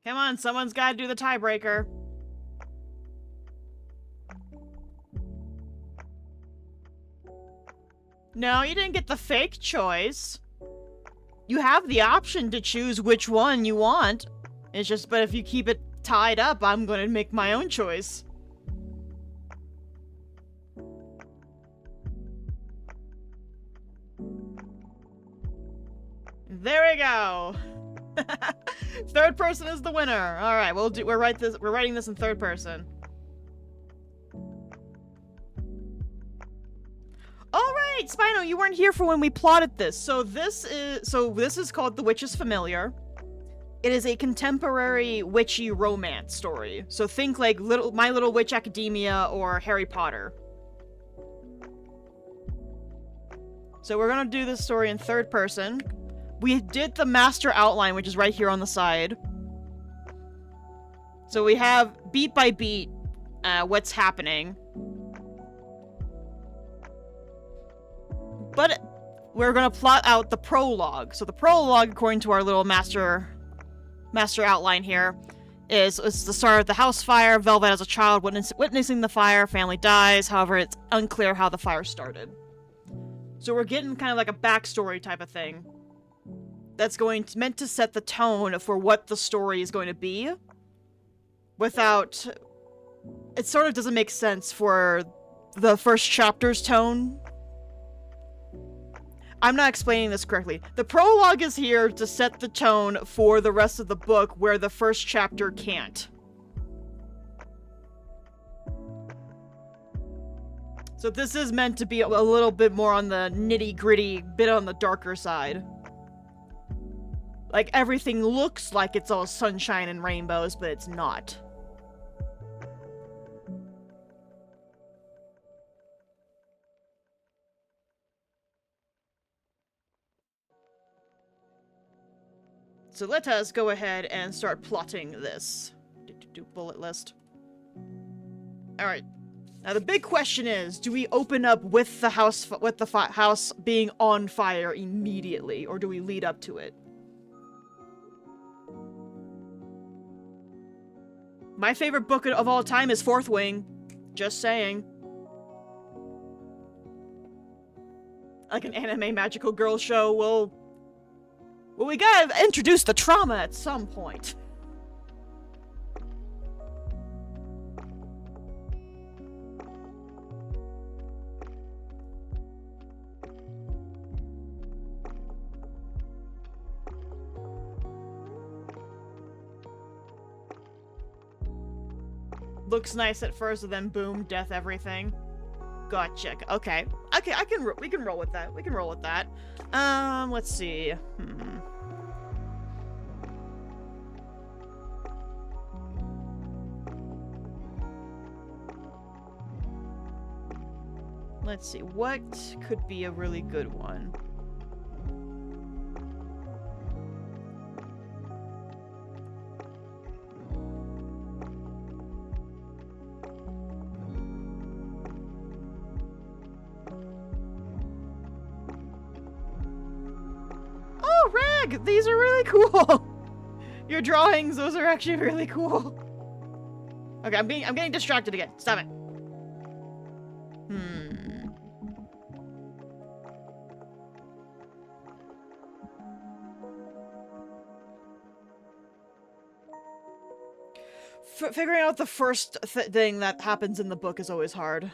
Come on, someone's gotta do the tiebreaker. No, you didn't get the fake choice. You have the option to choose which one you want. It's just, but if you keep it tied up, I'm gonna make my own choice. There we go. Third person is the winner. All right, we're writing this in third person. All right, Spino, you weren't here for when we plotted this. So this is called The Witch's Familiar. It is a contemporary witchy romance story. So think like My Little Witch Academia or Harry Potter. So we're gonna do this story in third person. We did the master outline, which is right here on the side. So we have beat by beat what's happening. But we're gonna plot out the prologue. So the prologue, according to our little master outline here, is the start of the house fire. Velvet as a child witnessing the fire. Family dies. However, it's unclear how the fire started. So we're getting kind of like a backstory type of thing. That's meant to set the tone for what the story is going to be. Without... It sort of doesn't make sense for the first chapter's tone. I'm not explaining this correctly. The prologue is here to set the tone for the rest of the book where the first chapter can't. So this is meant to be a little bit more on the nitty-gritty, bit on the darker side. Like, everything looks like it's all sunshine and rainbows, but it's not. So let us go ahead and start plotting this. Bullet list. Alright. Now the big question is, do we open up with the house being on fire immediately, or do we lead up to it? My favorite book of all time is Fourth Wing. Just saying. Like an anime magical girl show, well, we gotta introduce the trauma at some point. Looks nice at first, and then boom, death everything. Gotcha. Okay. Okay, we can roll with that. We can roll with that. Let's see. Let's see, what could be a really good one? Oh, Rag! These are really cool! Your drawings, those are actually really cool. Okay, I'm getting distracted again. Stop it. Figuring out the first thing that happens in the book is always hard.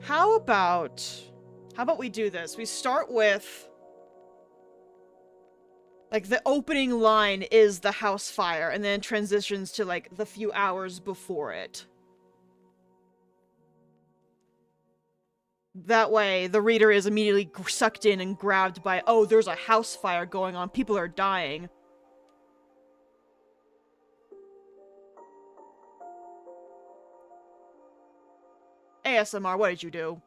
How about we do this? We start with, like, the opening line is the house fire, and then transitions to, like, the few hours before it. That way, the reader is immediately sucked in and grabbed by, oh, there's a house fire going on, people are dying. ASMR, what did you do?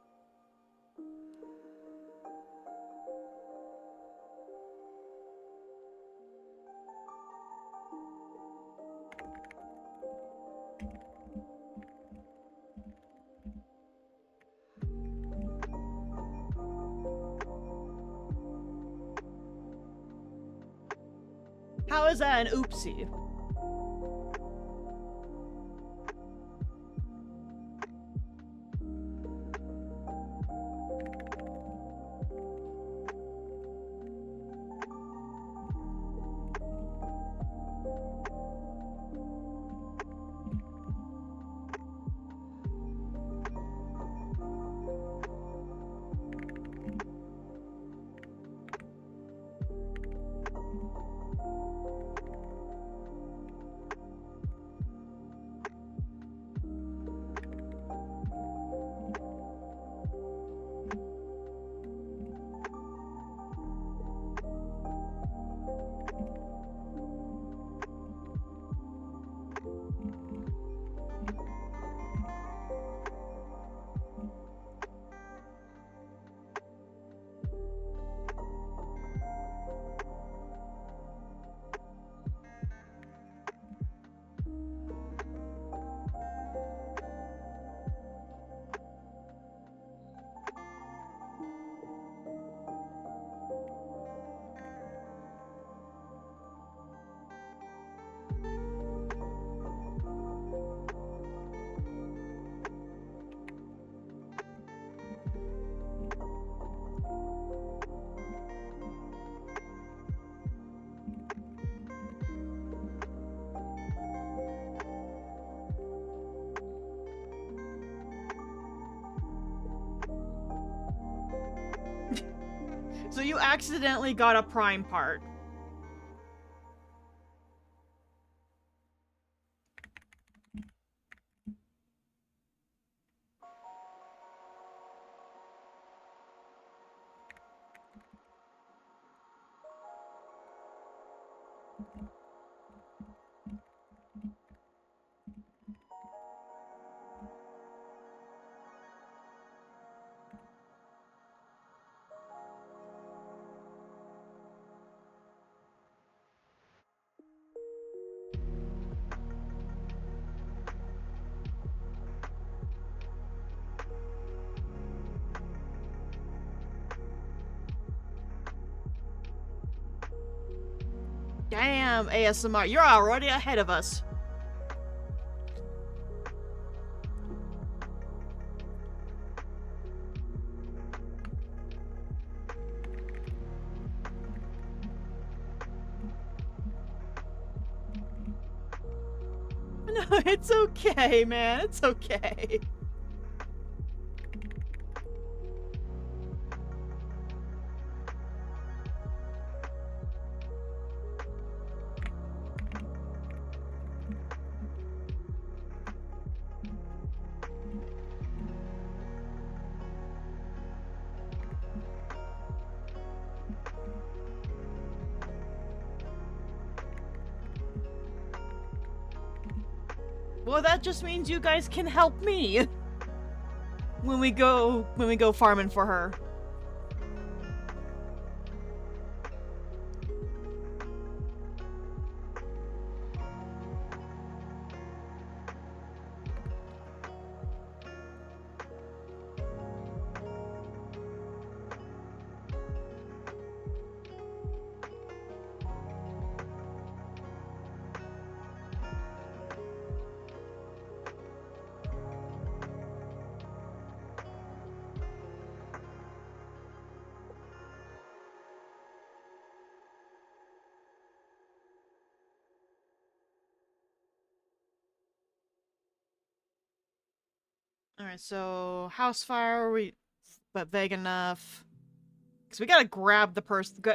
How is that an oopsie? So you accidentally got a prime part. Damn, ASMR, you're already ahead of us. No, it's okay, man. It's okay. Well, that just means you guys can help me when we go farming for her. Alright, so house fire, but vague enough. Because we gotta grab the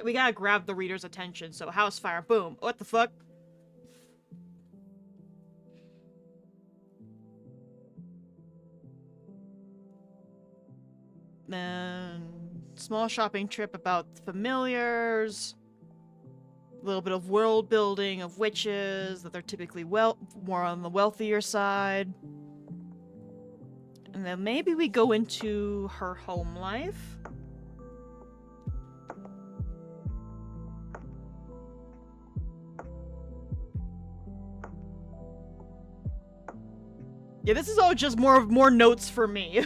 we gotta grab the reader's attention, so house fire, boom. What the fuck? Then, small shopping trip about familiars. A little bit of world building of witches, that they're typically more on the wealthier side. And then maybe we go into her home life. Yeah, this is all just more notes for me.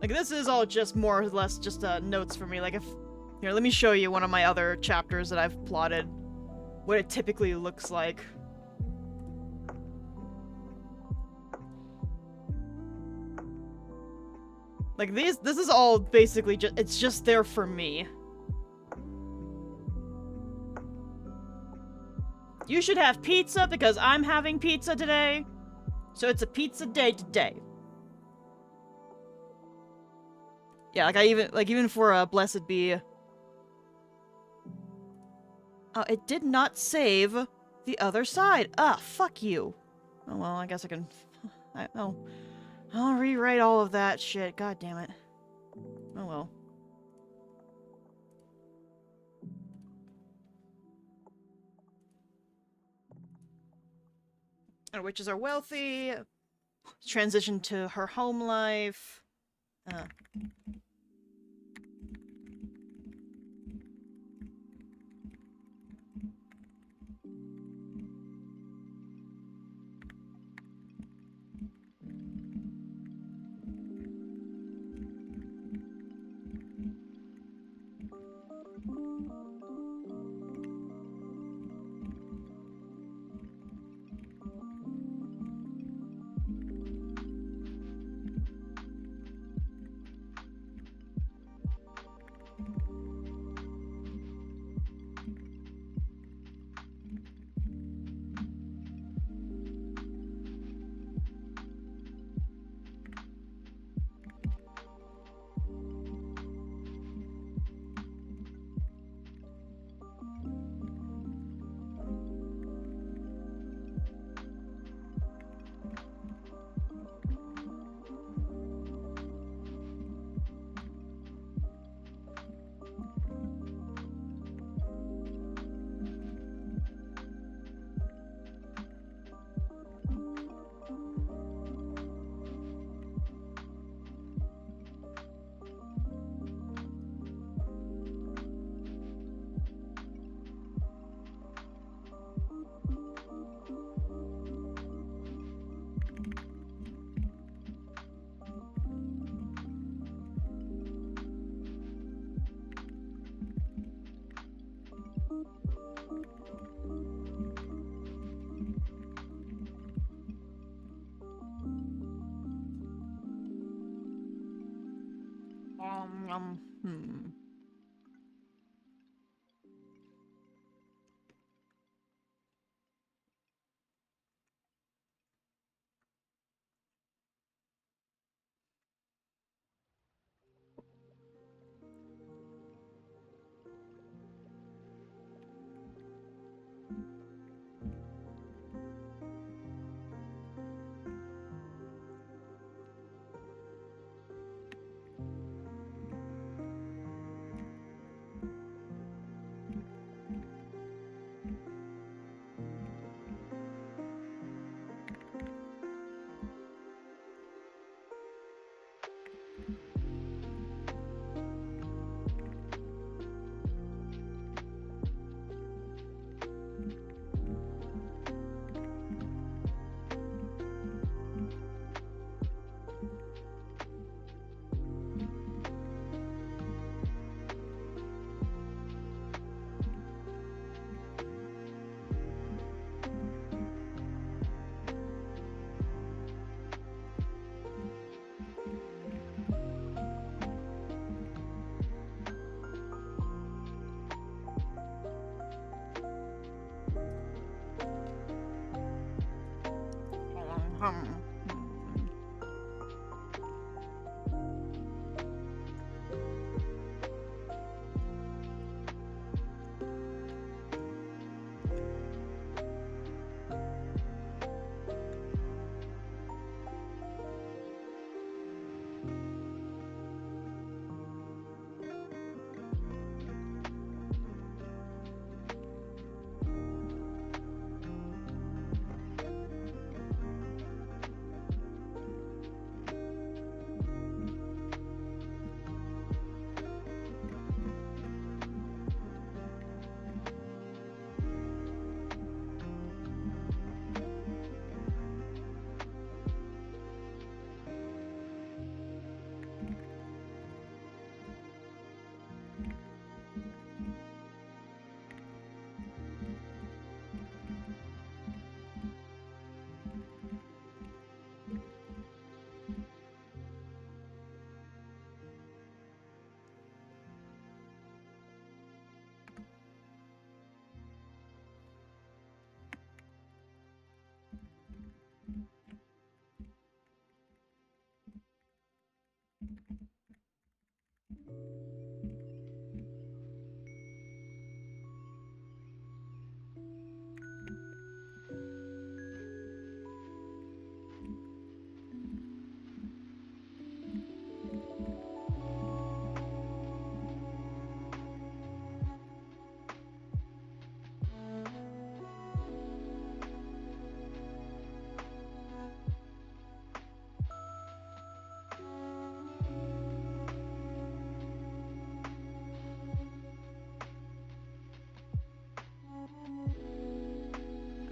Like, this is all just more or less just notes for me. Like, here, let me show you one of my other chapters that I've plotted. What it typically looks like. Like, this is all basically it's just there for me. You should have pizza because I'm having pizza today. So it's a pizza day today. Yeah, even for Blessed Be. Oh, it did not save the other side. Ah, fuck you. Oh well, I guess I can. I'll rewrite all of that shit. God damn it. Oh well. Our witches are wealthy. Transition to her home life. Hmm.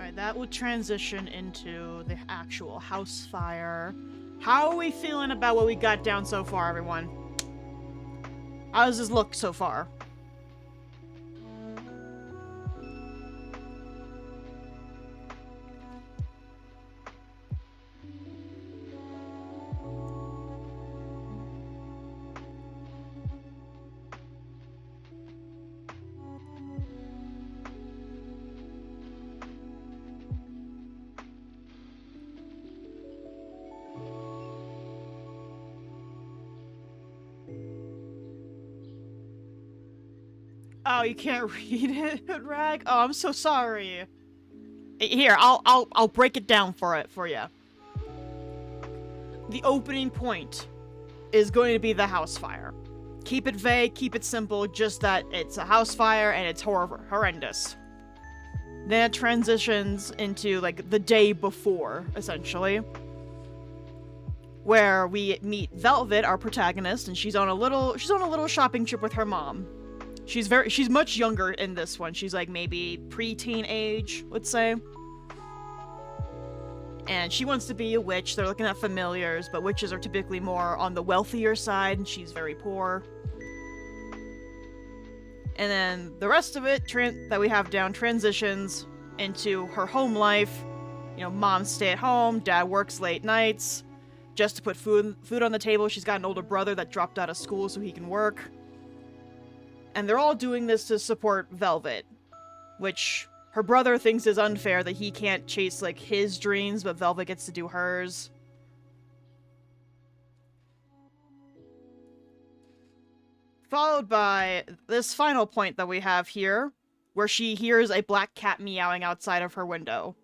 Alright, that will transition into the actual house fire. How are we feeling about what we got down so far, everyone? How does this look so far? Oh, you can't read it, Rag? Oh, I'm so sorry. Here, I'll break it down for you. The opening point is going to be the house fire. Keep it vague, keep it simple, just that it's a house fire and it's horrendous. Then it transitions into, like, the day before, essentially. Where we meet Velvet, our protagonist, and she's on a little shopping trip with her mom. She's much younger in this one. She's like maybe pre-teen age, let's say. And she wants to be a witch. They're looking at familiars, but witches are typically more on the wealthier side, and she's very poor. And then the rest of it that we have down transitions into her home life. You know, mom stay at home, dad works late nights just to put food on the table. She's got an older brother that dropped out of school so he can work. And they're all doing this to support Velvet, which her brother thinks is unfair that he can't chase, like, his dreams, but Velvet gets to do hers. Followed by this final point that we have here, where she hears a black cat meowing outside of her window.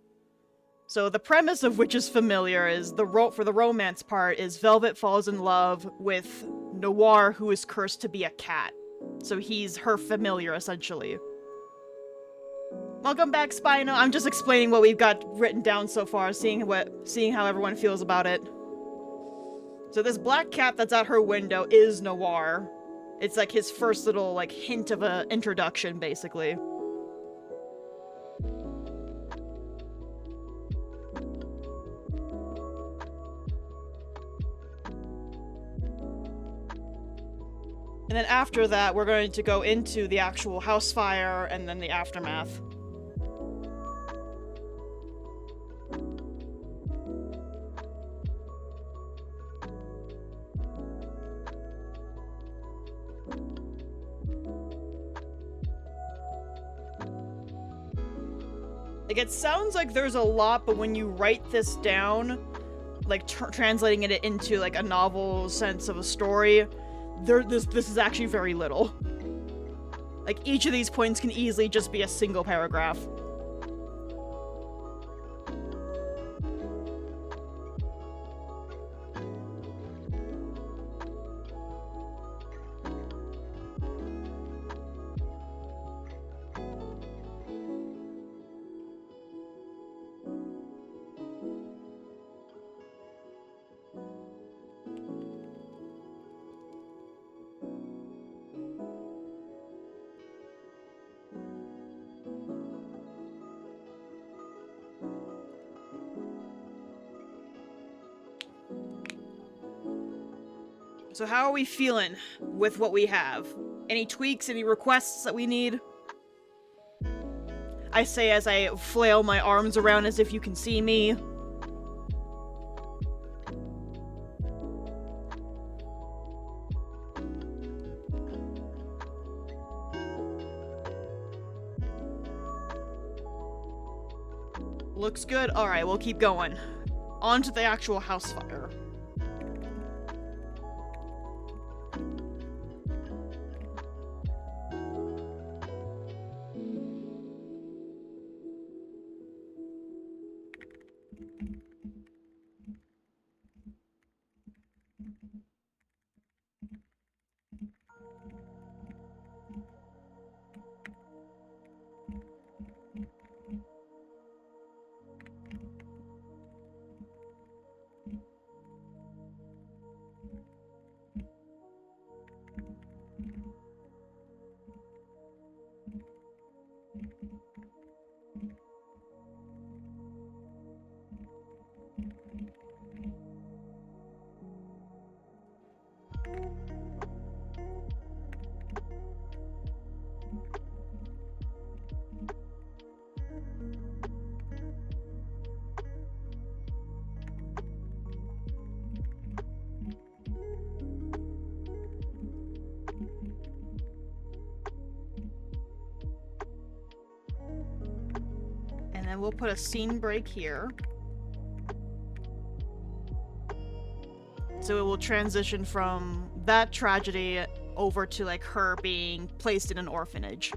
So the premise of Witch's Familiar is, for the romance part, is Velvet falls in love with Noir, who is cursed to be a cat. So he's her familiar, essentially. Welcome back, Spino. I'm just explaining what we've got written down so far, seeing how everyone feels about it. So this black cat that's at her window is Noir. It's like his first little, like, hint of an introduction, basically. And then after that, we're going to go into the actual house fire and then the aftermath. Like, it sounds like there's a lot, but when you write this down, like translating it into like a novel sense of a story, this is actually very little. Like each of these points can easily just be a single paragraph. So how are we feeling with what we have? Any tweaks, any requests that we need? I say as I flail my arms around as if you can see me. Looks good. Alright, we'll keep going. On to the actual house fire. And then we'll put a scene break here. So it will transition from that tragedy over to like her being placed in an orphanage.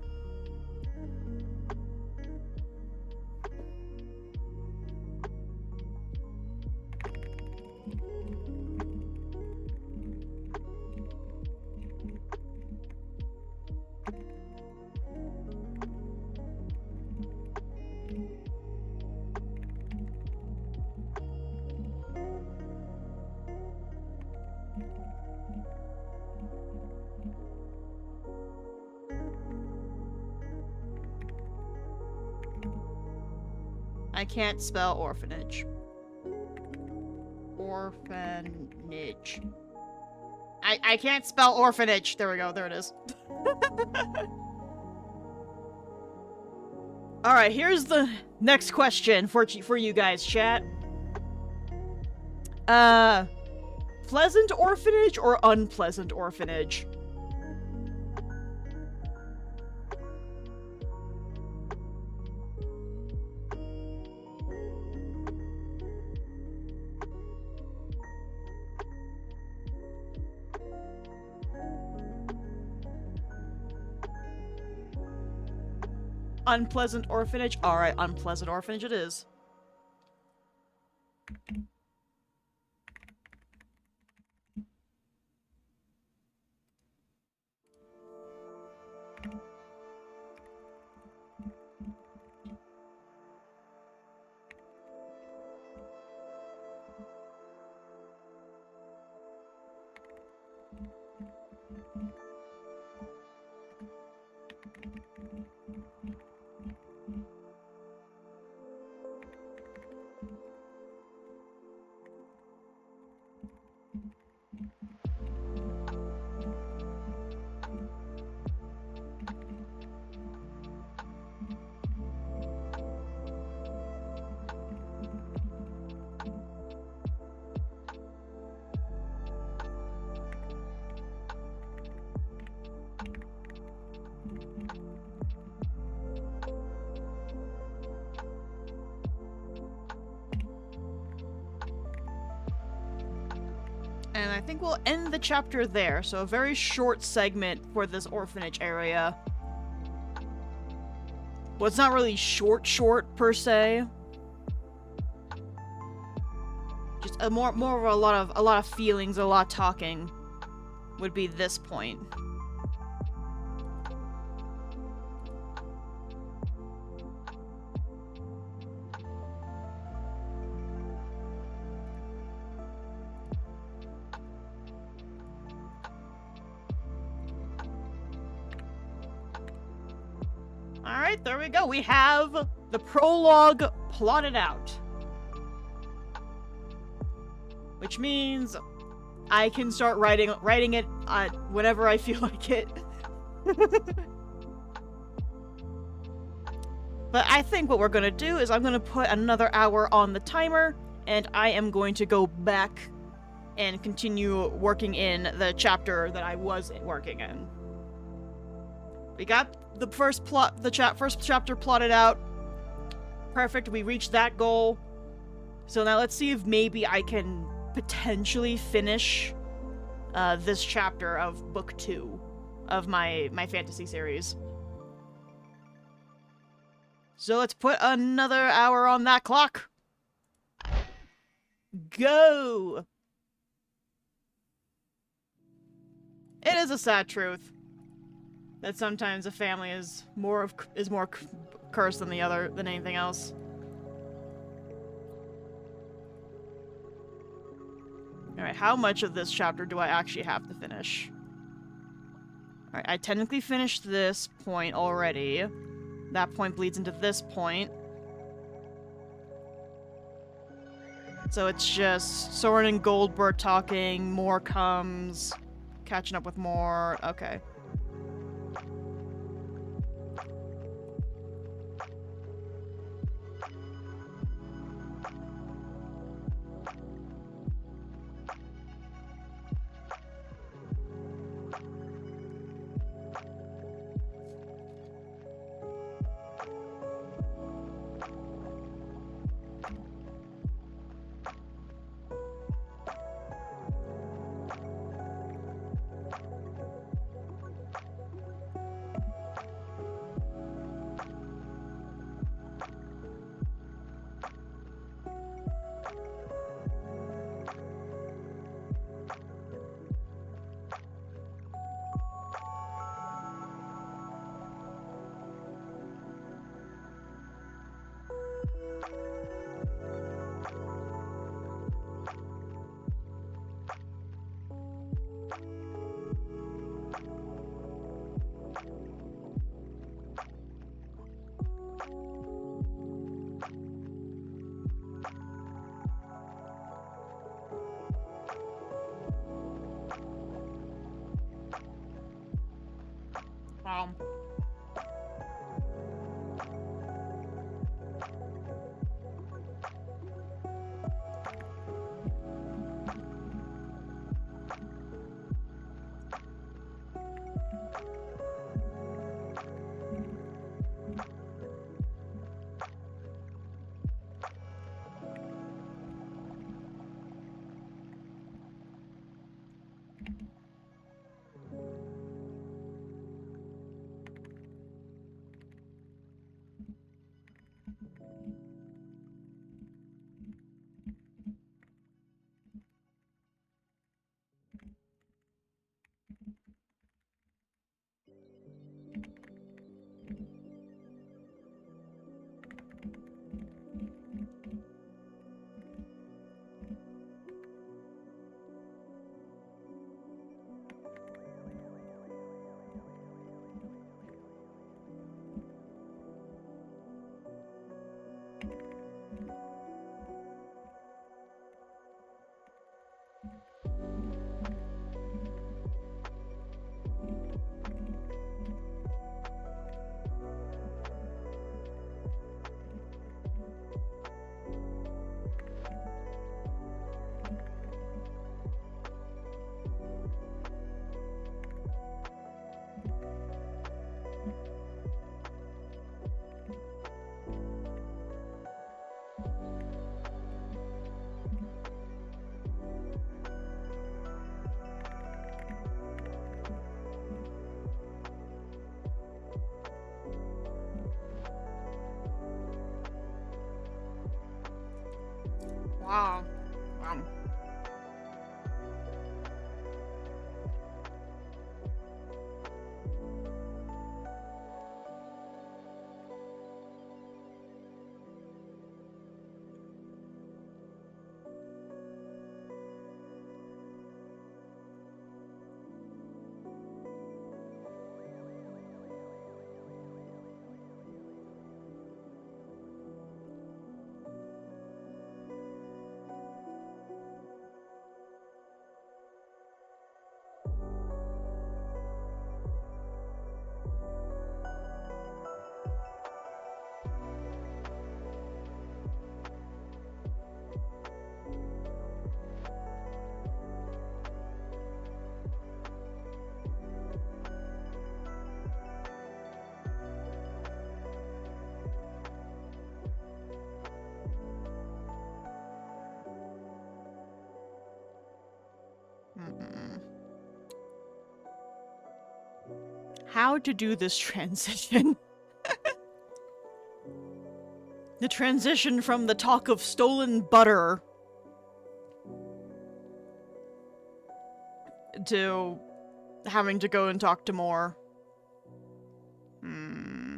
I can't spell orphanage. Orphanage. I can't spell orphanage. There we go. There it is. Alright, here's the next question for you guys, chat. Pleasant orphanage or unpleasant orphanage? Unpleasant orphanage? Alright, unpleasant orphanage it is. And I think we'll end the chapter there, so a very short segment for this orphanage area. Well, it's not really short per se. Just more of a lot of feelings, a lot of talking would be this point. Alright, there we go. We have the prologue plotted out. Which means I can start writing it whenever I feel like it. But I think what we're gonna do is I'm gonna put another hour on the timer, and I am going to go back and continue working in the chapter that I was working in. We got the first chapter plotted out. Perfect, we reached that goal. So now let's see if maybe I can potentially finish this chapter of book 2 of my fantasy series. So let's put another hour on that clock. Go! It is a sad truth that sometimes a family is more cursed than anything else. Alright, how much of this chapter do I actually have to finish? Alright, I technically finished this point already. That point bleeds into this point. So it's just Soren and Goldberg talking, more comes, catching up with more. Okay. Um. Wow. Wow. Mm-mm. How to do this transition? The transition from the talk of stolen butter to having to go and talk to more. Hmm.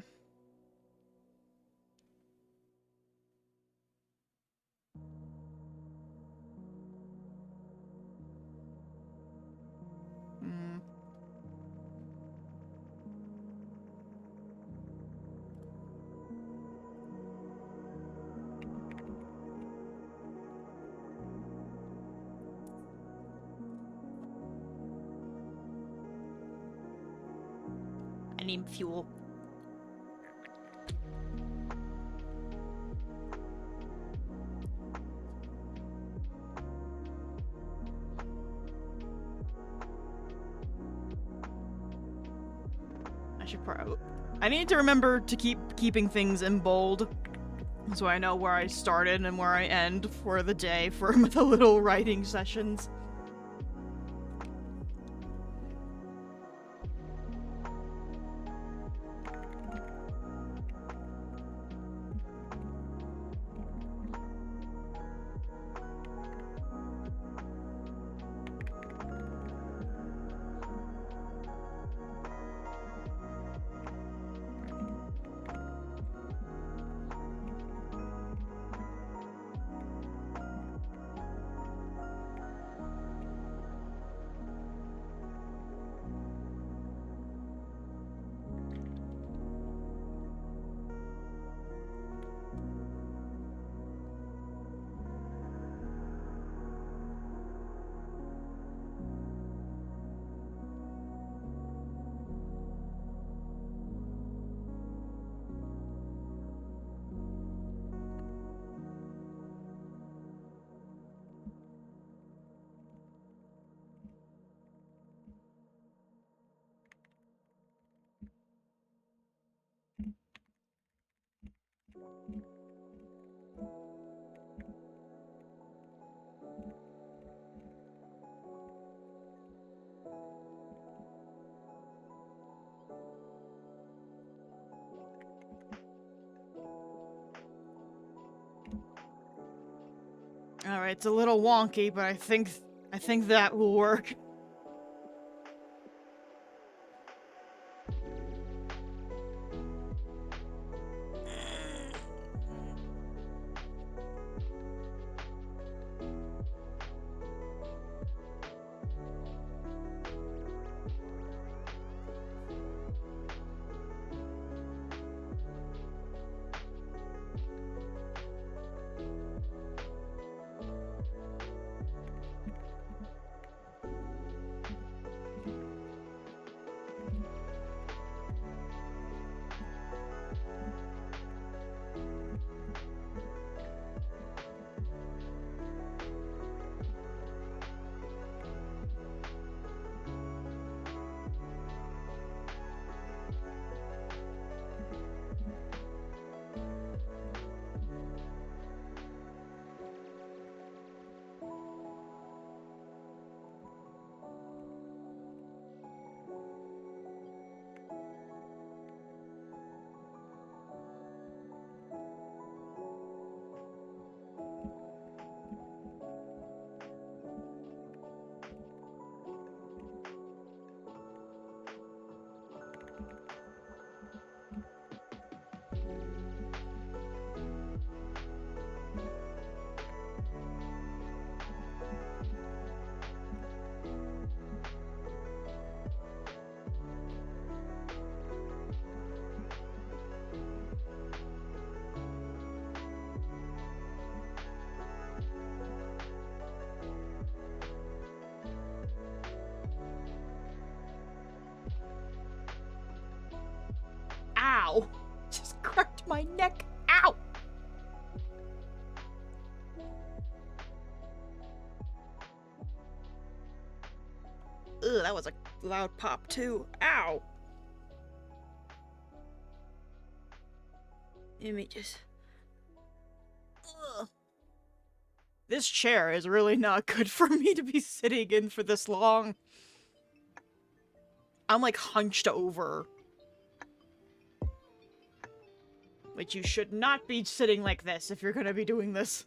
Hmm. I need fuel. I should probably... I need to remember to keep keeping things in bold, so I know where I started and where I end for the day for the little writing sessions. Alright, it's a little wonky, but I think that will work. hurt my neck. Ow! Ugh, that was a loud pop too. Ow! Let me just... Ugh. This chair is really not good for me to be sitting in for this long. I'm like hunched over. Which you should not be sitting like this if you're gonna be doing this.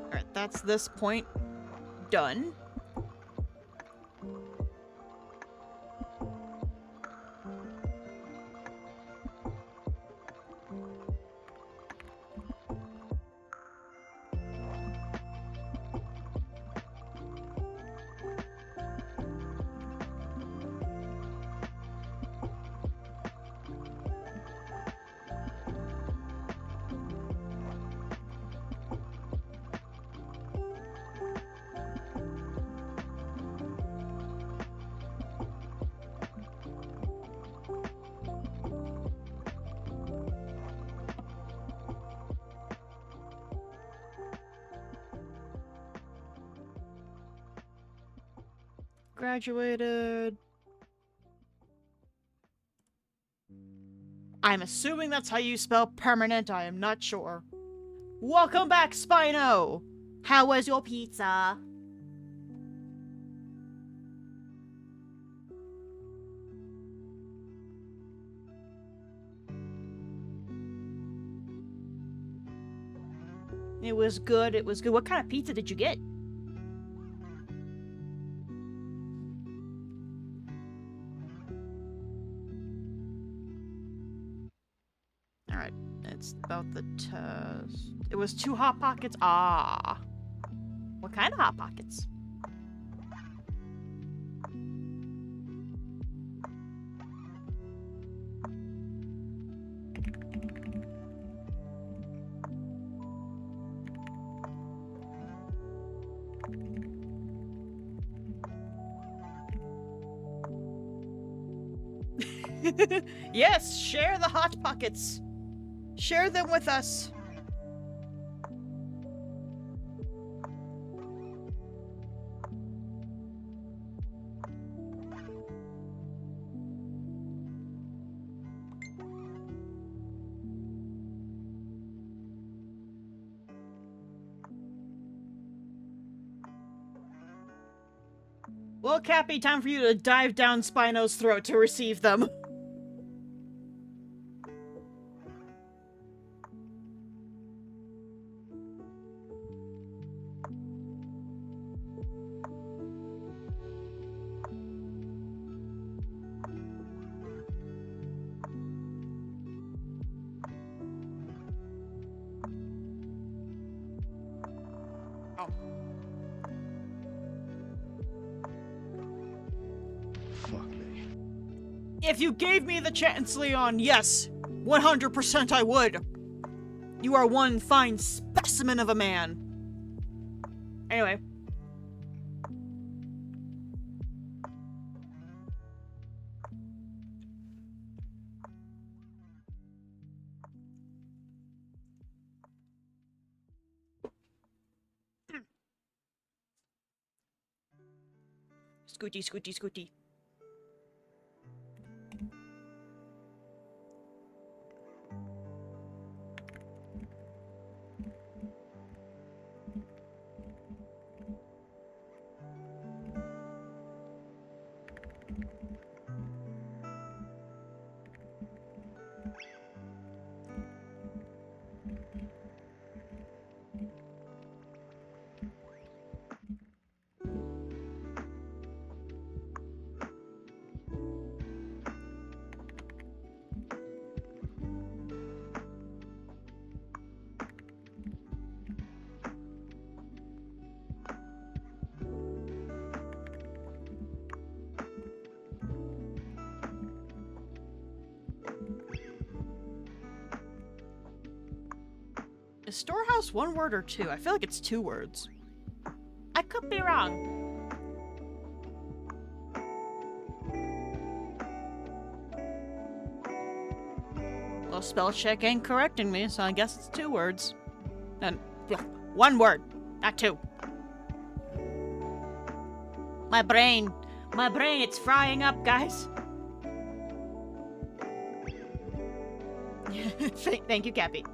Alright, that's this point done. Graduated. I'm assuming that's how you spell permanent, I am not sure. Welcome back, Spino! How was your pizza? It was good, it was good. What kind of pizza did you get? Alright, it's about the test. It was 2 Hot Pockets? Ah. What kind of Hot Pockets? Yes, share the Hot Pockets. Share them with us. Well, Cappy, time for you to dive down Spino's throat to receive them. Fuck me. If you gave me the chance, Leon, yes, 100% I would. You are one fine specimen of a man. Anyway. Scooty, scooty, scooty. Is storehouse one word or two? I feel like it's 2 words. I could be wrong. Well, spell check ain't correcting me, so I guess it's 2 words. And, yeah, 1 word, not 2. My brain, it's frying up, guys. Thank you, Cappy.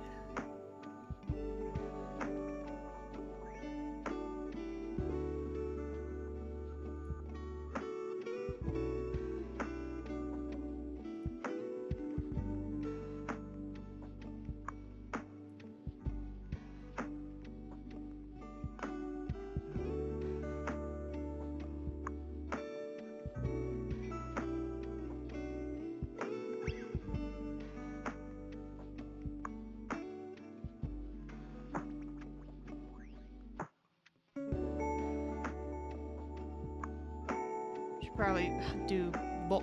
Should probably do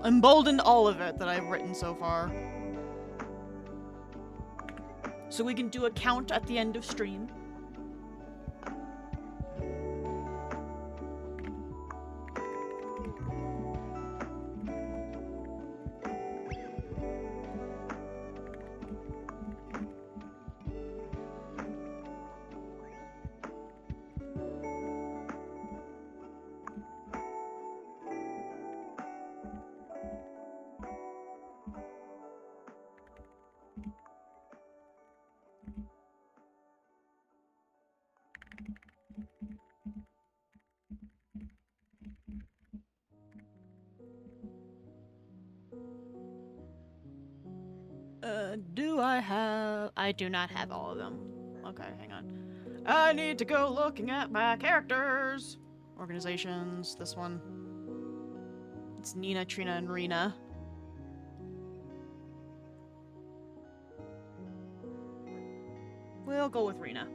embolden all of it that I've written so far. So we can do a count at the end of stream. I do not have all of them. Okay, hang on. I need to go looking at my characters. Organizations, this one. It's Nina, Trina, and Rena. We'll go with Rena.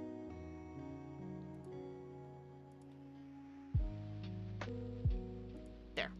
There.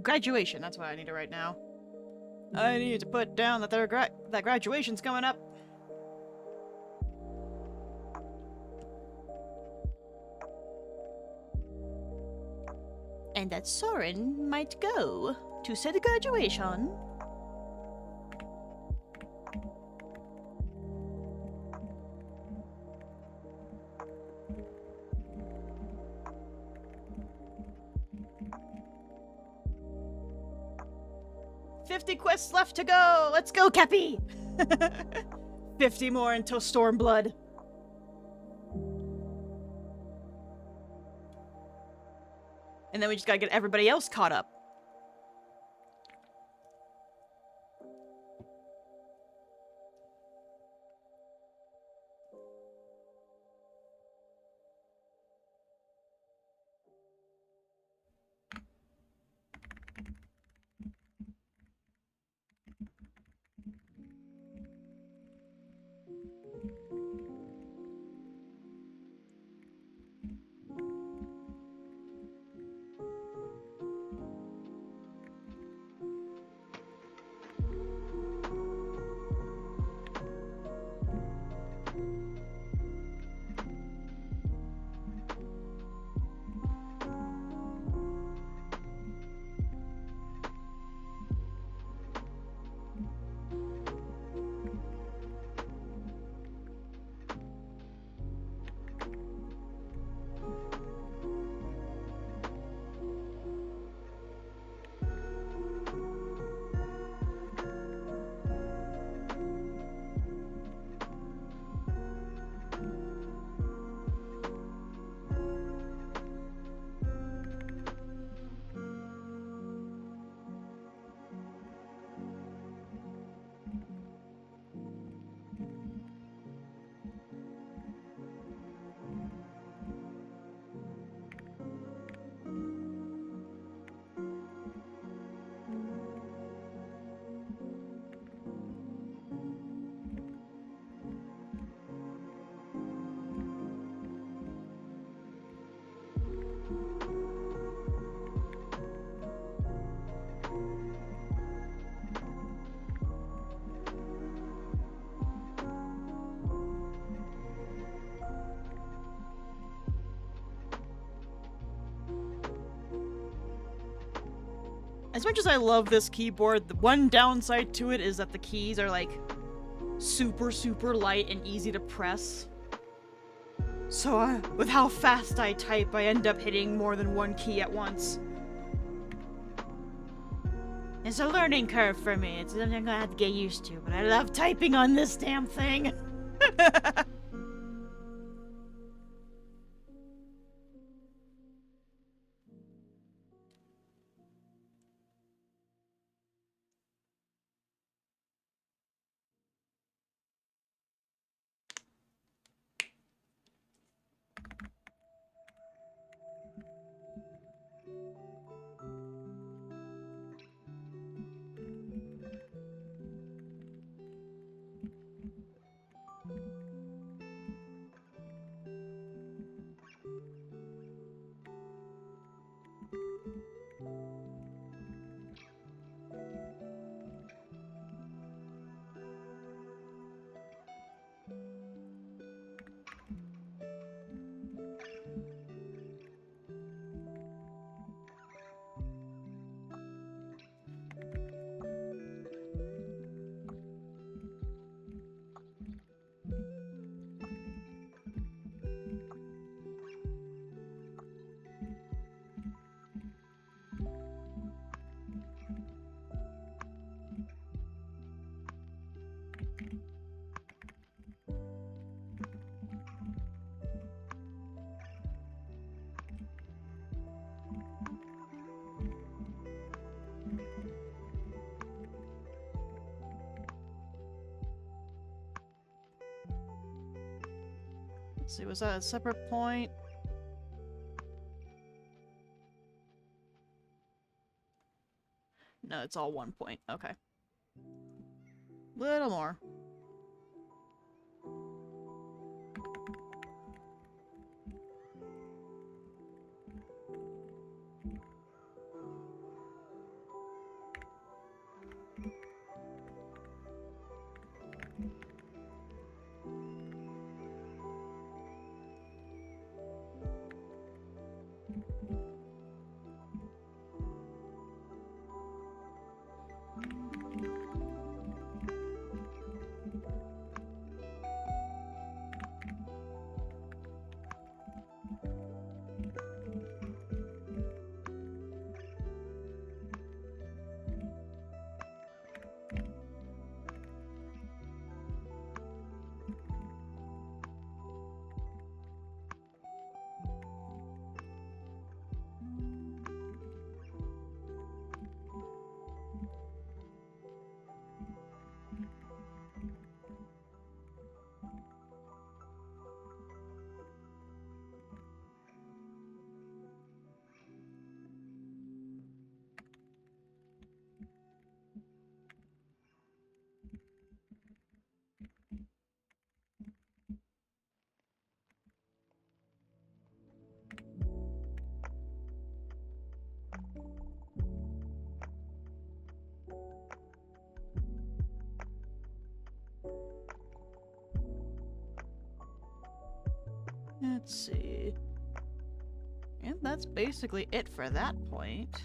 Graduation, that's what I need to write now. I need to put down that that graduation's coming up. And that Soren might go to said graduation. "50 quests left to go! Let's go, Cappy!" 50 more until Stormblood. And then we just gotta get everybody else caught up. As much as I love this keyboard, the one downside to it is that the keys are like super, super light and easy to press. So with how fast I type, I end up hitting more than one key at once. It's a learning curve for me. It's something I'm gonna have to get used to, but I love typing on this damn thing. Let's see, was that a separate point? No, it's all one point. Okay. Little more. Let's see. And that's basically it for that point.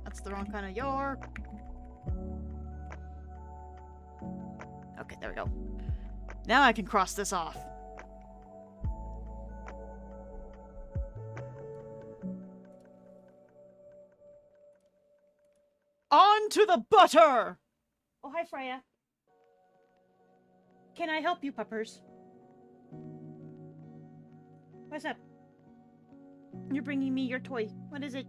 That's the wrong kind of yar. Okay, there we go. Now I can cross this off. On to the butter! Oh, hi, Freya. Can I help you, puppers? What's up? You're bringing me your toy. What is it?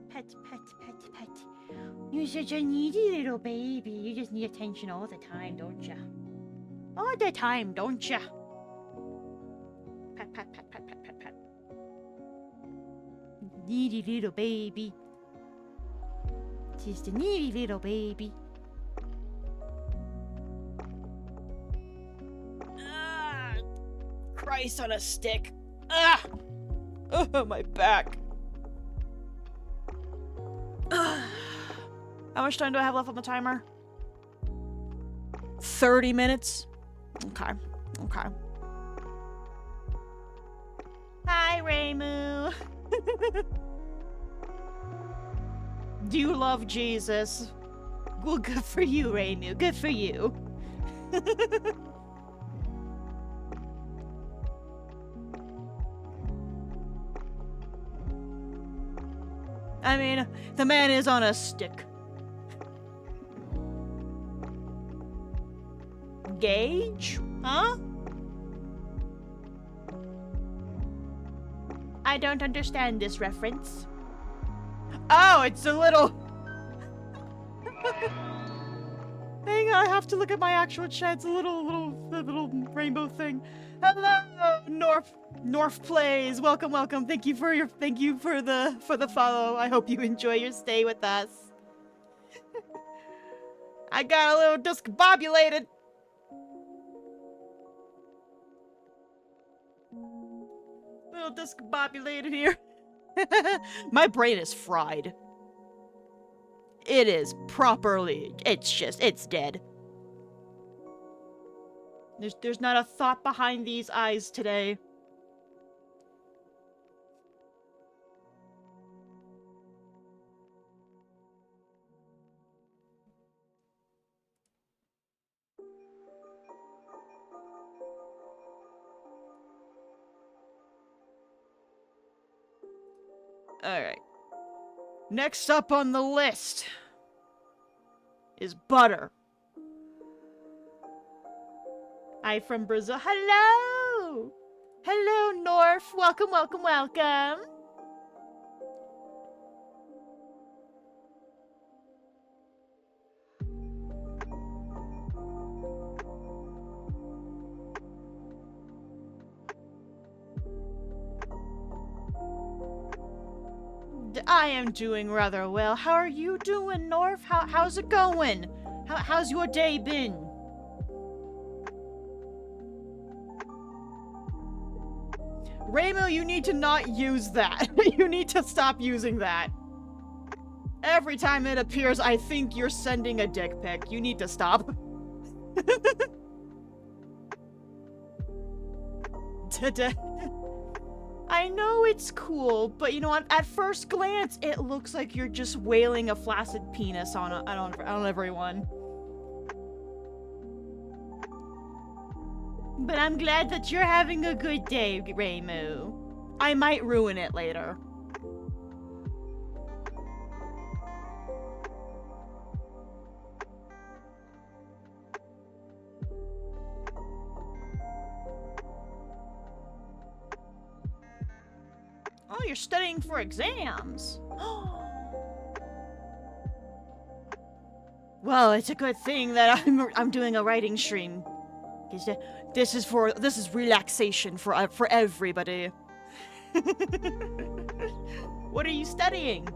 Pet, pet, pet, pet. You're such a needy little baby. You just need attention all the time, don't ya? All the time, don't ya? Pet, pet, pet, pet, pet, pet, pet. Needy little baby. Just a needy little baby. Ah, Christ on a stick. Ah! Oh, my back. How much time do I have left on the timer? 30 minutes? Okay. Okay. Hi, Reimu. Do you love Jesus? Well, good for you, Reimu. Good for you. I mean, the man is on a stick. Gage? Huh? I don't understand this reference. Oh, it's a little... Hang on, I have to look at my actual chat. It's a little rainbow thing. Hello, North Plays. Welcome, welcome. Thank you for the follow. I hope you enjoy your stay with us. I got a little discombobulated. Little discombobulated here. My brain is fried. It is properly. It's dead. There's not a thought behind these eyes today. Alright. Next up on the list is butter. Hi from Brazil. Hello! Hello, North. Welcome, welcome, welcome. I am doing rather well. How are you doing, North? How's it going? How's your day been? Raymo, you need to not use that. You need to stop using that. Every time it appears, I think you're sending a dick pic. You need to stop. I know it's cool, but you know what? At first glance, it looks like you're just wailing a flaccid penis on everyone. But I'm glad that you're having a good day, Raymu. I might ruin it later. Oh, you're studying for exams. Well, it's a good thing that I'm doing a writing stream. This is relaxation for everybody. What are you studying?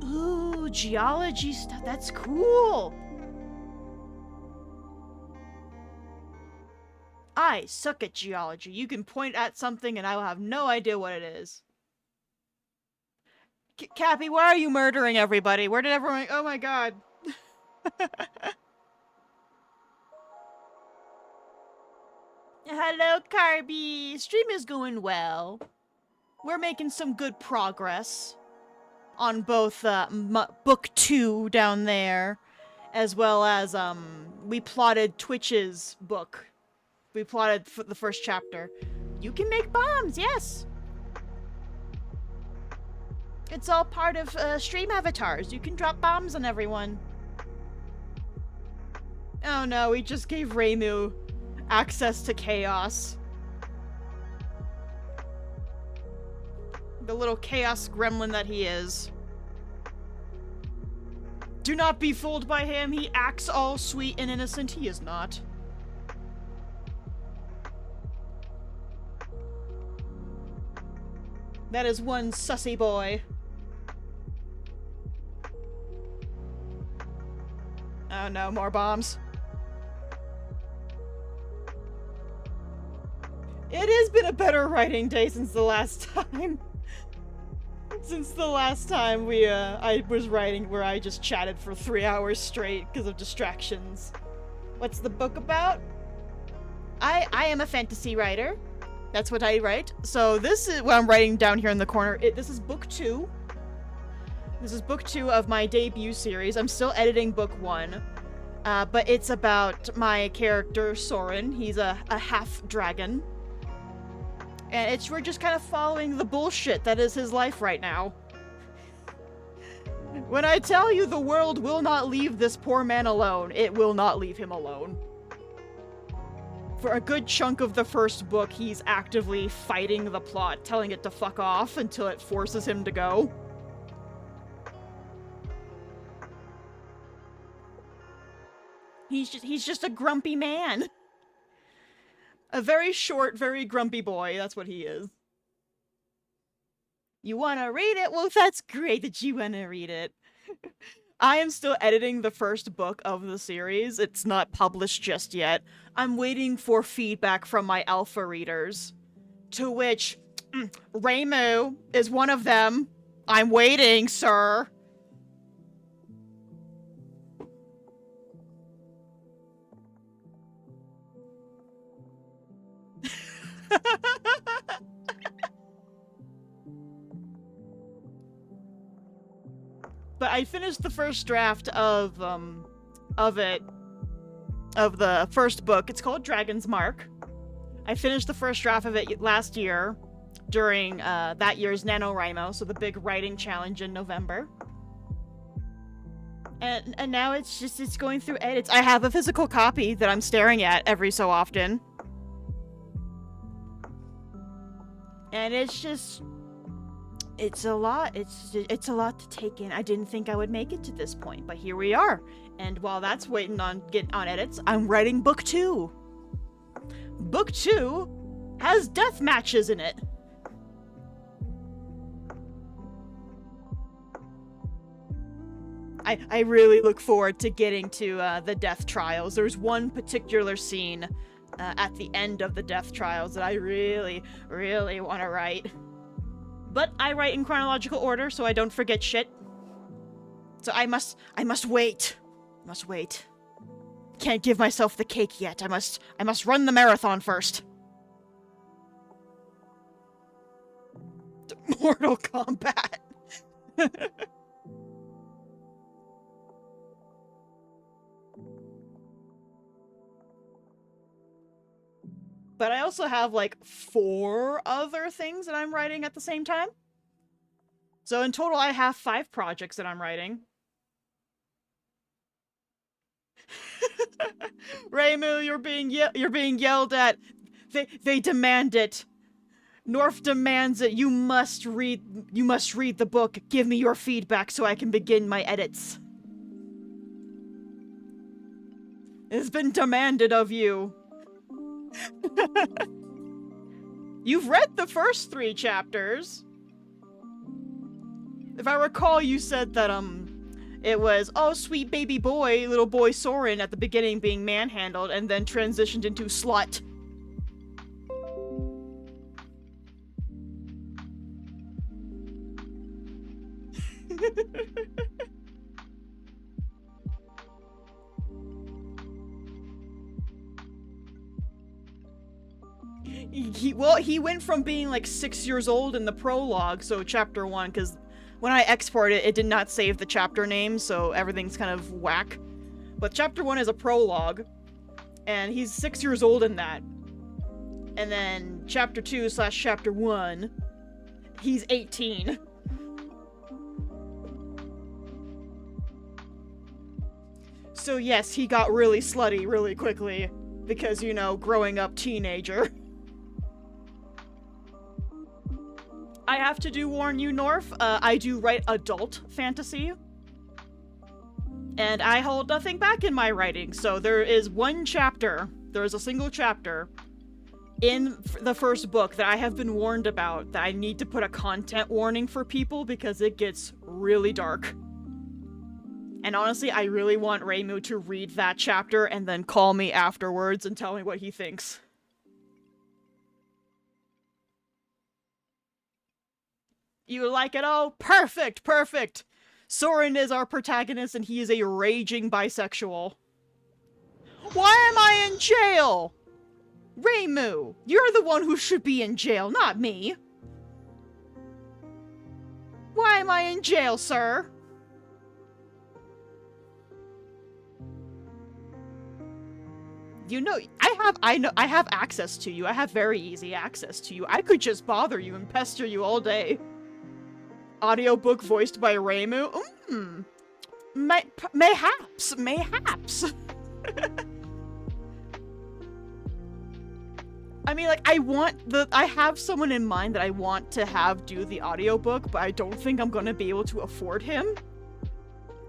Ooh, geology stuff. That's cool. I suck at geology. You can point at something and I will have no idea what it is. Cappy, why are you murdering everybody? Where did everyone... Oh my god. Hello, Carby. Stream is going well. We're making some good progress on both book 2 down there, as well as we plotted Twitch's book. We plotted the first chapter. You can make bombs, yes. It's all part of stream avatars. You can drop bombs on everyone. Oh no, we just gave Raymu access to chaos. The little chaos gremlin that he is. Do not be fooled by him. He acts all sweet and innocent. He is not. That is one sussy boy. Oh no, more bombs. It has been a better writing day since the last time. Since the last time I was writing where I just chatted for 3 hours straight because of distractions. What's the book about? I am a fantasy writer. That's what I write. So this is what I'm writing down here in the corner. This is book 2. This is book 2 of my debut series. I'm still editing book 1. But it's about my character, Soren. He's a half-dragon. And we're just kind of following the bullshit that is his life right now. When I tell you the world will not leave this poor man alone, it will not leave him alone. For a good chunk of the first book, he's actively fighting the plot, telling it to fuck off until it forces him to go. He's just a grumpy man. A very short, very grumpy boy, that's what he is. You wanna read it? Well, that's great that you wanna read it. I am still editing the first book of the series. It's not published just yet. I'm waiting for feedback from my alpha readers. To which, Raymu is one of them. I'm waiting, sir. But I finished the first draft of the first book. It's called Dragon's Mark. I finished the first draft of it last year during that year's NaNoWriMo, so the big writing challenge in November. And now it's going through edits. I have a physical copy that I'm staring at every so often. And And it's just, it's a lot. It's a lot to take in. I didn't think I would make it to this point, but here we are. And while that's waiting on edits, I'm writing book 2. Book 2 has death matches in it. I really look forward to getting to the death trials. There's one particular scene at the end of the death trials that I really, really want to write. But I write in chronological order so I don't forget shit. So I must wait. Must wait. Can't give myself the cake yet. I must run the marathon first. Mortal Kombat. But I also have like 4 other things that I'm writing at the same time. So in total, I have 5 projects that I'm writing. Reimu, you're being yelled at. They demand it. Norf demands it. You must read the book. Give me your feedback so I can begin my edits. It's been demanded of you. You've read the first 3 chapters. If I recall, you said that, it was, oh, sweet baby boy, little boy Soren at the beginning being manhandled and then transitioned into slut. He went from being like 6 years old in the prologue, so chapter 1, because when I export it, it did not save the chapter name, so everything's kind of whack. But chapter 1 is a prologue, and he's 6 years old in that. And then chapter 2/chapter 1, he's 18. So yes, he got really slutty really quickly, because, you know, growing up teenager. I have to warn you, Norf, I do write adult fantasy. And I hold nothing back in my writing, so there is a single chapter in the first book that I have been warned about that I need to put a content warning for people because it gets really dark. And honestly, I really want Reimu to read that chapter and then call me afterwards and tell me what he thinks. You like it? Oh, perfect, perfect! Soren is our protagonist and he is a raging bisexual. Why am I in jail? Reimu, you're the one who should be in jail, not me. Why am I in jail, sir? You know, I have access to you. I have very easy access to you. I could just bother you and pester you all day. Audiobook voiced by Reimu? Mayhaps. I mean, like, I have someone in mind that I want to have do the audiobook, but I don't think I'm gonna be able to afford him.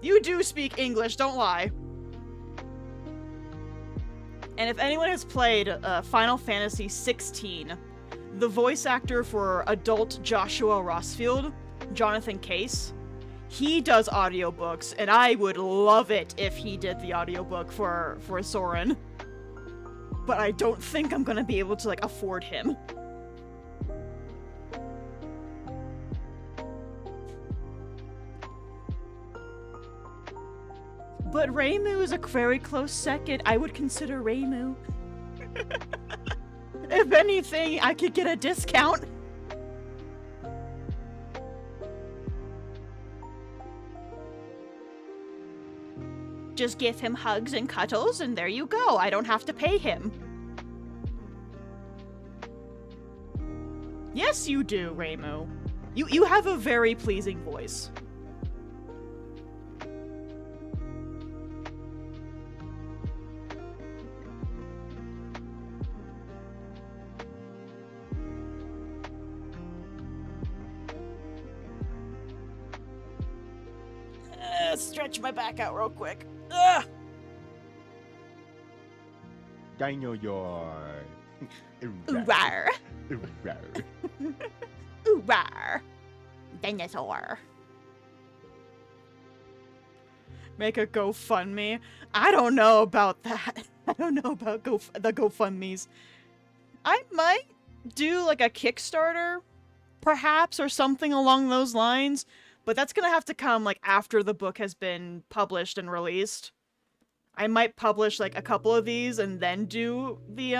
You do speak English, don't lie. And if anyone has played Final Fantasy XVI, the voice actor for adult Joshua Rossfield, Jonathan Case, he does audiobooks, and I would love it if he did the audiobook for Soren. But I don't think I'm gonna be able to, like, afford him. But Reimu is a very close second. I would consider Reimu. If anything, I could get a discount. Just give him hugs and cuddles, and there you go. I don't have to pay him. Yes, you do, Reimu. You have a very pleasing voice. stretch my back out real quick. Ugh! Dinosaur. Rawr. Rawr. Rawr. Dinosaur. Make a GoFundMe. I don't know about that. I don't know about the GoFundMes. I might do like a Kickstarter, perhaps, or something along those lines, but that's gonna have to come like after the book has been published and released. I might publish like a couple of these and then do the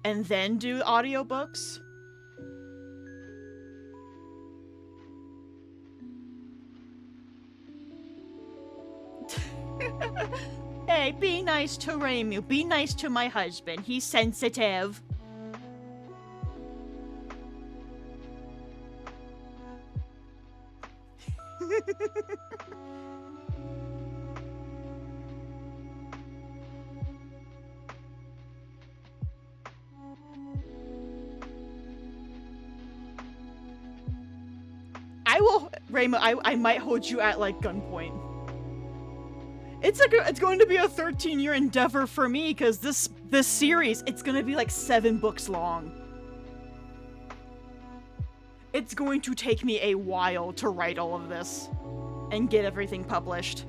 audiobooks. Hey, be nice to Reimu. Be nice to my husband. He's sensitive. Reimu, I might hold you at like gunpoint. It's going to be a 13-year endeavor for me because this series, it's going to be like 7 books long. It's going to take me a while to write all of this and get everything published.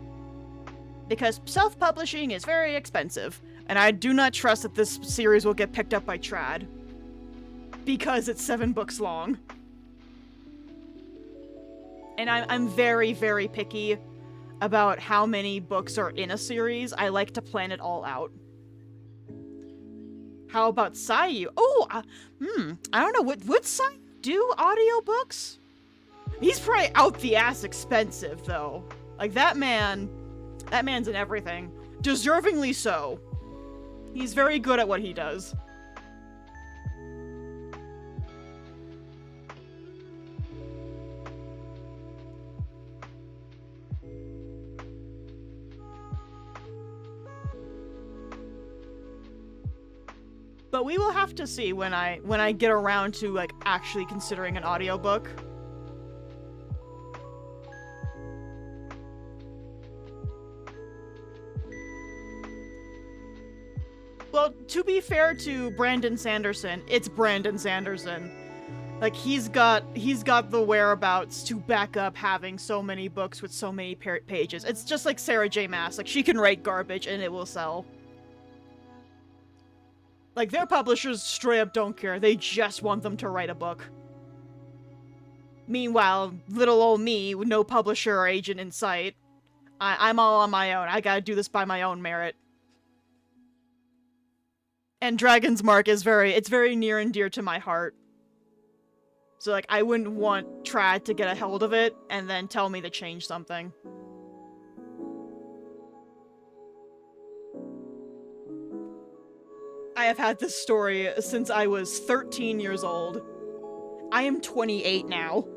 Because self-publishing is very expensive, and I do not trust that this series will get picked up by Trad. Because it's 7 books long. And I'm very, very picky about how many books are in a series. I like to plan it all out. How about Sayu? Oh, I don't know. Would Sayu do audiobooks? He's probably out the ass expensive, though. Like, that man's in everything. Deservingly so. He's very good at what he does. But we will have to see when I get around to like actually considering an audiobook. Well, to be fair to Brandon Sanderson, it's Brandon Sanderson. Like he's got the whereabouts to back up having so many books with so many pages. It's just like Sarah J. Maas. Like she can write garbage and it will sell. Like, their publishers straight up don't care. They just want them to write a book. Meanwhile, little old me, with no publisher or agent in sight, I'm all on my own. I gotta do this by my own merit. And Dragon's Mark is very near and dear to my heart. So, like, I wouldn't want Trad to get a hold of it and then tell me to change something. I have had this story since I was 13 years old. I am 28 now.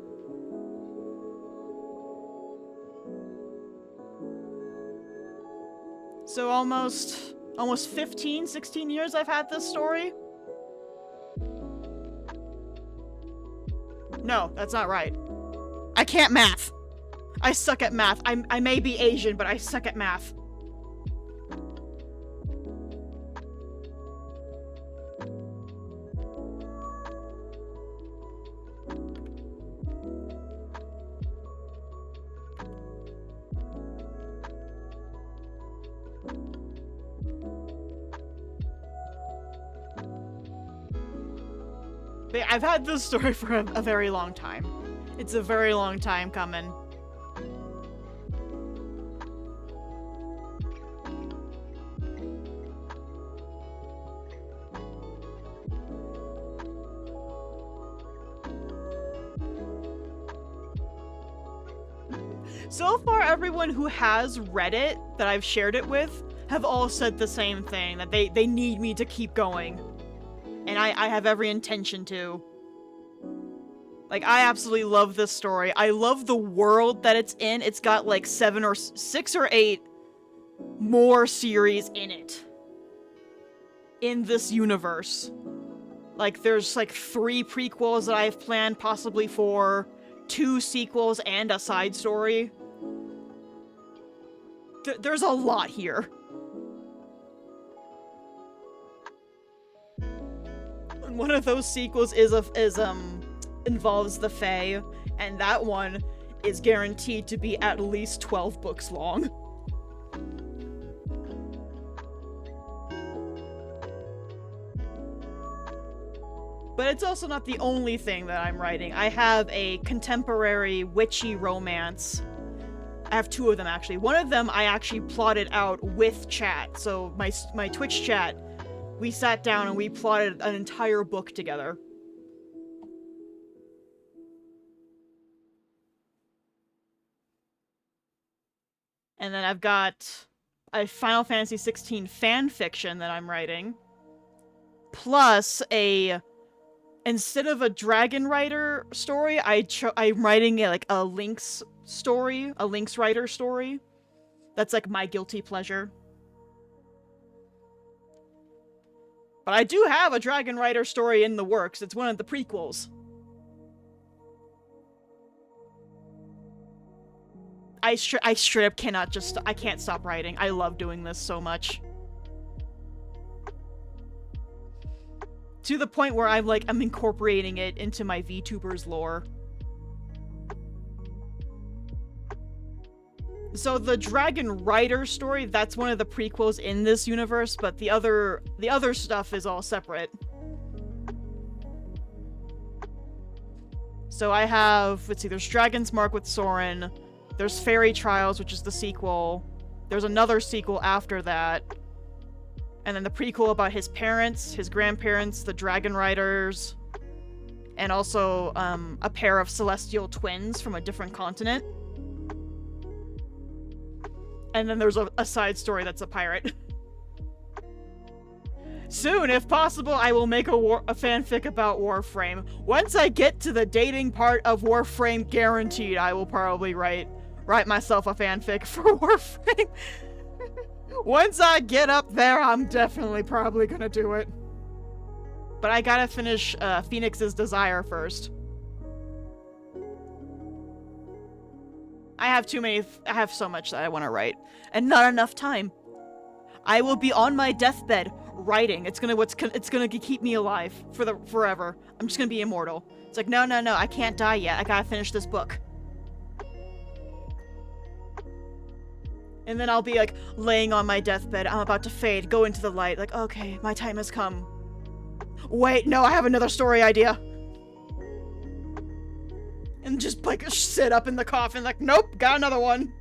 So almost 15, 16 years I've had this story? No, that's not right. I can't math. I suck at math. I may be Asian, but I suck at math. I've had this story for a very long time. It's a very long time coming. So far, everyone who has read it, that I've shared it with, have all said the same thing, that they need me to keep going. And I have every intention to. Like, I absolutely love this story. I love the world that it's in. It's got like 6 or 8 more series in it. In this universe. Like, there's like 3 prequels that I've planned, possibly 4, 2 sequels, and a side story. There's a lot here. And one of those sequels involves the Fae, and that one is guaranteed to be at least 12 books long. But it's also not the only thing that I'm writing. I have a contemporary witchy romance. I have two of them, actually. One of them I actually plotted out with chat. So my Twitch chat, we sat down and we plotted an entire book together. And then I've got a Final Fantasy XVI fan fiction that I'm writing. Plus instead of a Dragon Rider story, I'm writing a Lynx story, a Lynx Rider story. That's like my guilty pleasure. But I do have a Dragon Rider story in the works. It's one of the prequels. I straight up cannot I can't stop writing. I love doing this so much. To the point where I'm incorporating it into my VTubers lore. So the Dragon Rider story, that's one of the prequels in this universe, but the other stuff is all separate. So I have, let's see, there's Dragon's Mark with Soren, there's Fairy Trials, which is the sequel, there's another sequel after that, and then the prequel about his parents, his grandparents, the Dragon Riders, and also a pair of celestial twins from a different continent. And then there's a side story that's a pirate. Soon, if possible, I will make a fanfic about Warframe. Once I get to the dating part of Warframe, guaranteed, I will probably write myself a fanfic for Warframe. Once I get up there, I'm definitely probably gonna do it. But I gotta finish Phoenix's Desire first. I have so much that I want to write, and not enough time. I will be on my deathbed writing. It's gonna keep me alive forever. I'm just gonna be immortal. It's like, no, I can't die yet. I gotta finish this book. And then I'll be like laying on my deathbed. I'm about to fade, go into the light. Like, okay, my time has come. Wait, no, I have another story idea. And just like sit up in the coffin like, nope, got another one.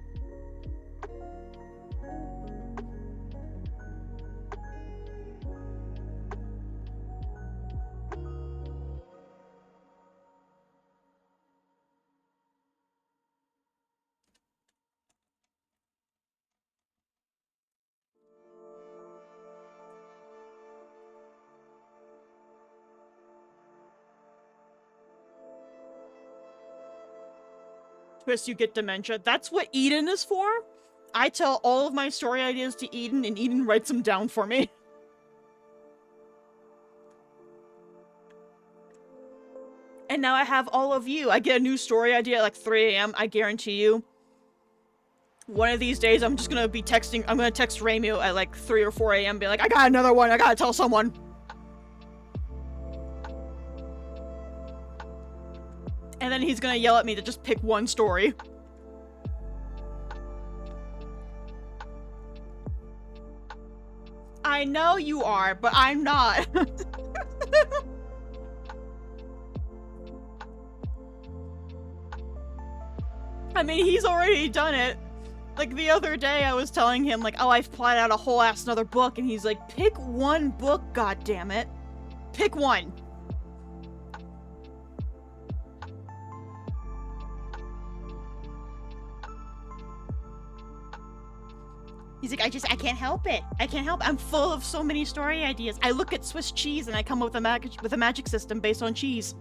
Twist, you get dementia. That's what Eden is for. I tell all of my story ideas to Eden, and Eden writes them down for me. And now I have all of you. I get a new story idea at like 3 AM. I guarantee you. One of these days, I'm just gonna be texting. I'm gonna text Raymu at like 3 or 4 AM, be like, I got another one. I gotta tell someone. And then he's gonna yell at me to just pick one story. I know you are, but I'm not. I mean, he's already done it. Like, the other day, I was telling him, like, oh, I've plotted out a whole ass another book, and he's like, pick one book, goddammit. Pick one. He's like, I can't help it. I can't help it. I'm full of so many story ideas. I look at Swiss cheese and I come up with a magic system based on cheese.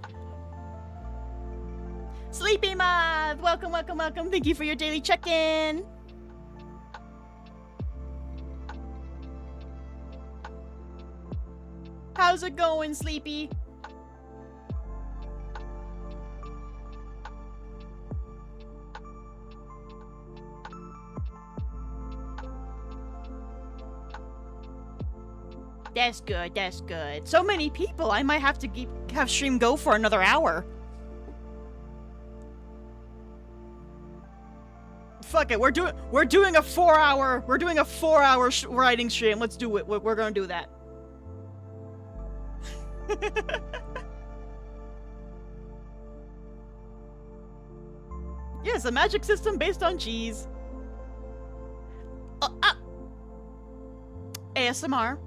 Sleepy Moth! Welcome, welcome, welcome. Thank you for your daily check-in. How's it going, Sleepy? That's good, that's good. So many people, I might have to have stream go for another hour. Fuck it, we're doing a 4-hour, writing stream. Let's do it. We're gonna do that. Yes, a magic system based on cheese. ASMR.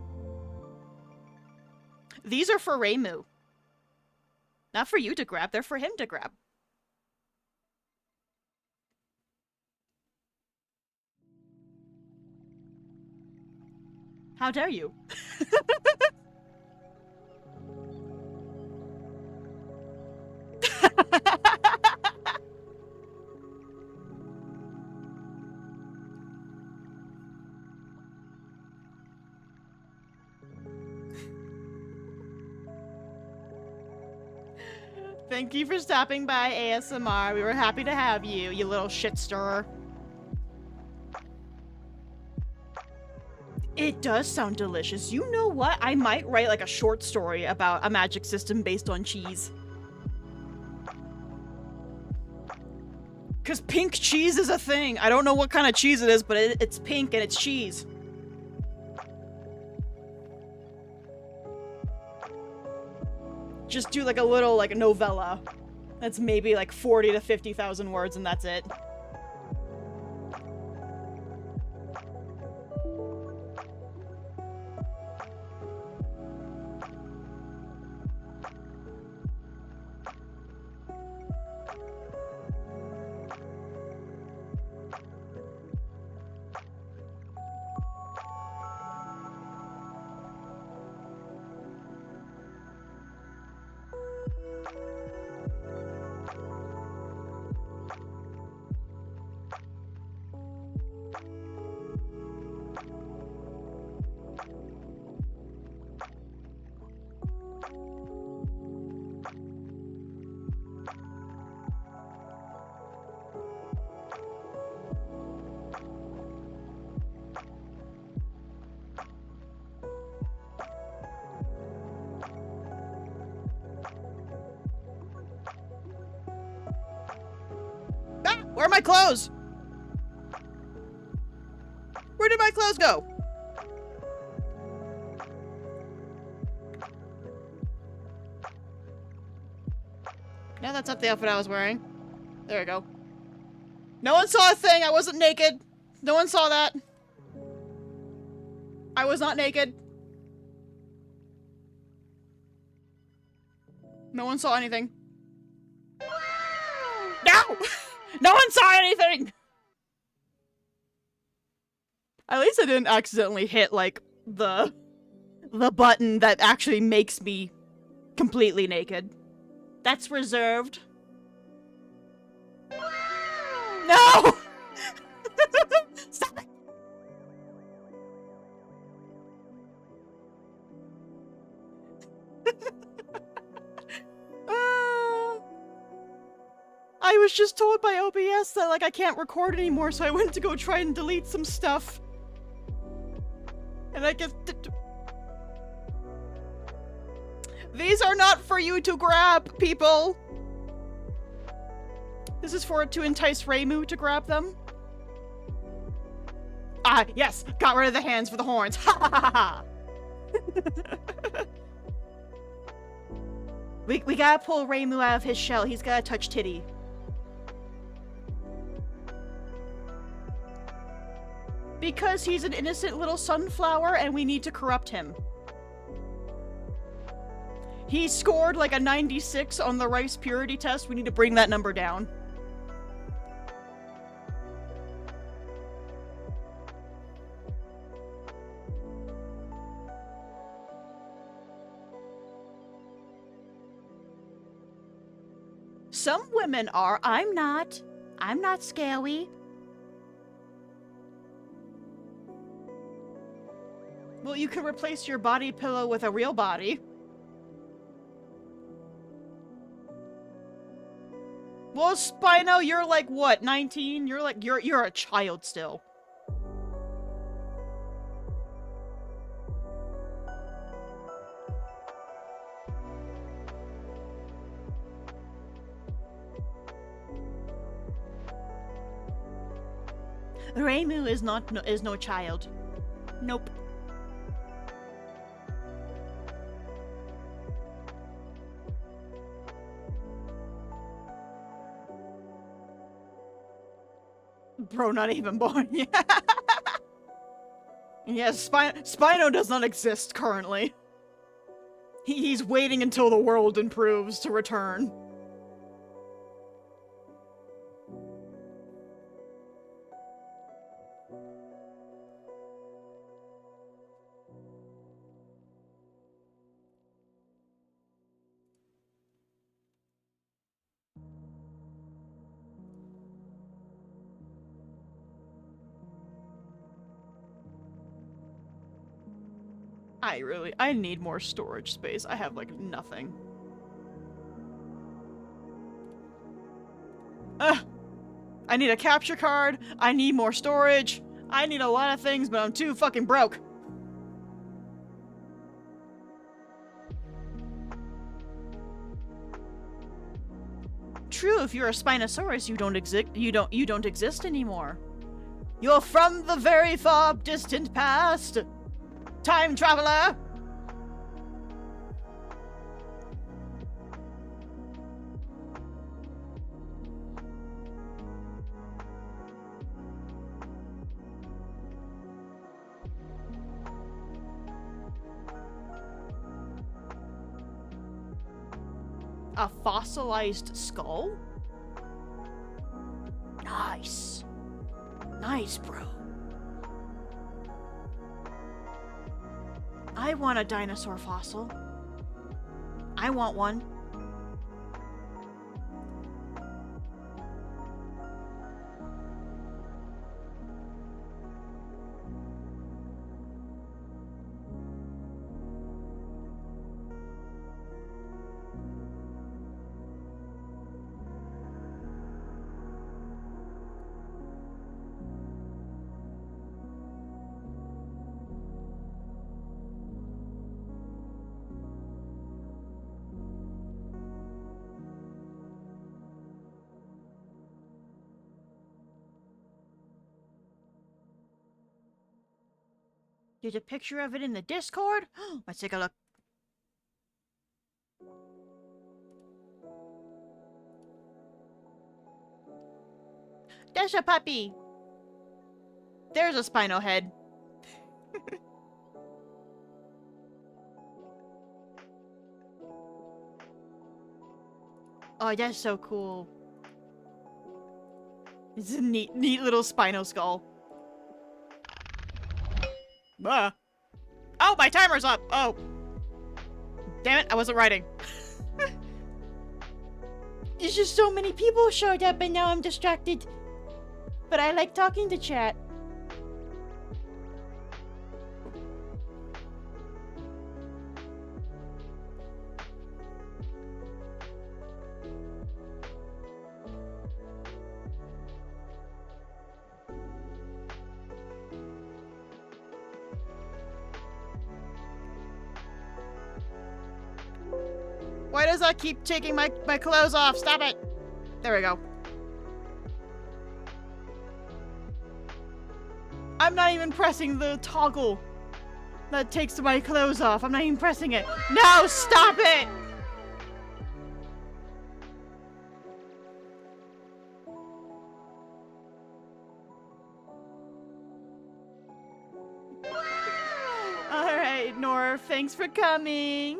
These are for Reimu. Not for you to grab, they're for him to grab. How dare you? Thank you for stopping by, ASMR. We were happy to have you, you little shit stirrer. It does sound delicious. You know what? I might write like a short story about a magic system based on cheese. Because pink cheese is a thing. I don't know what kind of cheese it is, but it's pink and it's cheese. Just do like a little like novella. That's maybe like 40 to 50,000 words and that's it. Where are my clothes? Where did my clothes go? Yeah, that's not the outfit I was wearing. There we go. No one saw a thing. I wasn't naked. No one saw that. I was not naked. No one saw anything. No! No one saw anything! At least I didn't accidentally hit, like, the button that actually makes me completely naked. That's reserved. No! Stop it! I was just told by OBS that, like, I can't record anymore, so I went to go try and delete some stuff. And I guess... These are not for you to grab, people! This is for to entice Reimu to grab them. Ah, yes! Got rid of the hands for the horns! Ha ha ha ha! We gotta pull Reimu out of his shell. He's gotta touch Titty. Because he's an innocent little sunflower and we need to corrupt him. He scored like a 96 on the rice purity test. We need to bring that number down. Some women are. I'm not. I'm not scary. Well, you could replace your body pillow with a real body. Well, Spino, you're like, what, 19? You're like, you're a child still. Reimu is no child. Nope. Bro, not even born yet. Yes, Spino does not exist currently. He's waiting until the world improves to return. I need more storage space. I have, like, nothing. Ugh! I need a capture card, I need more storage, I need a lot of things, but I'm too fucking broke. True, if you're a Spinosaurus, you don't exist anymore. You're from the very far distant past. Time traveler! A fossilized skull? Nice. Nice, bro. I want a dinosaur fossil. I want one. There's a picture of it in the Discord. Let's take a look. There's a puppy. There's a Spino head. Oh, that's so cool. It's a neat little Spino skull. Ah. Oh, my timer's up! Oh. Damn it, I wasn't writing. There's just so many people showed up and now I'm distracted. But I like talking to chat. Why does that keep taking my clothes off? Stop it! There we go. I'm not even pressing the toggle that takes my clothes off. I'm not even pressing it. No, stop it! Alright, Nor, thanks for coming.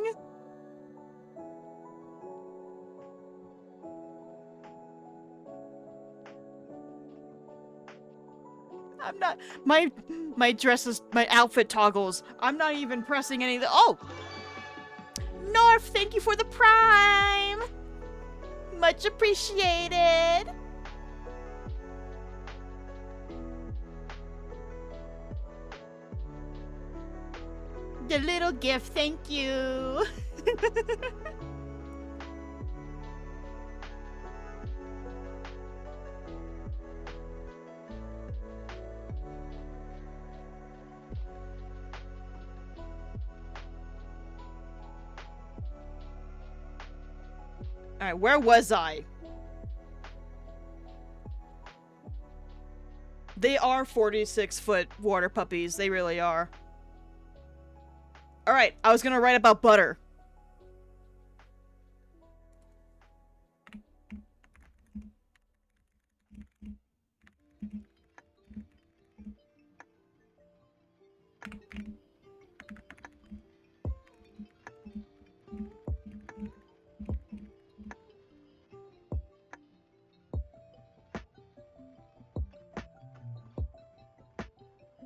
I'm not, my dresses, my outfit toggles. I'm not even pressing any of the, oh! Norf, thank you for the prime! Much appreciated! The little gift, thank you! Alright, where was I? They are 46-foot water puppies. They really are. Alright, I was gonna write about butter.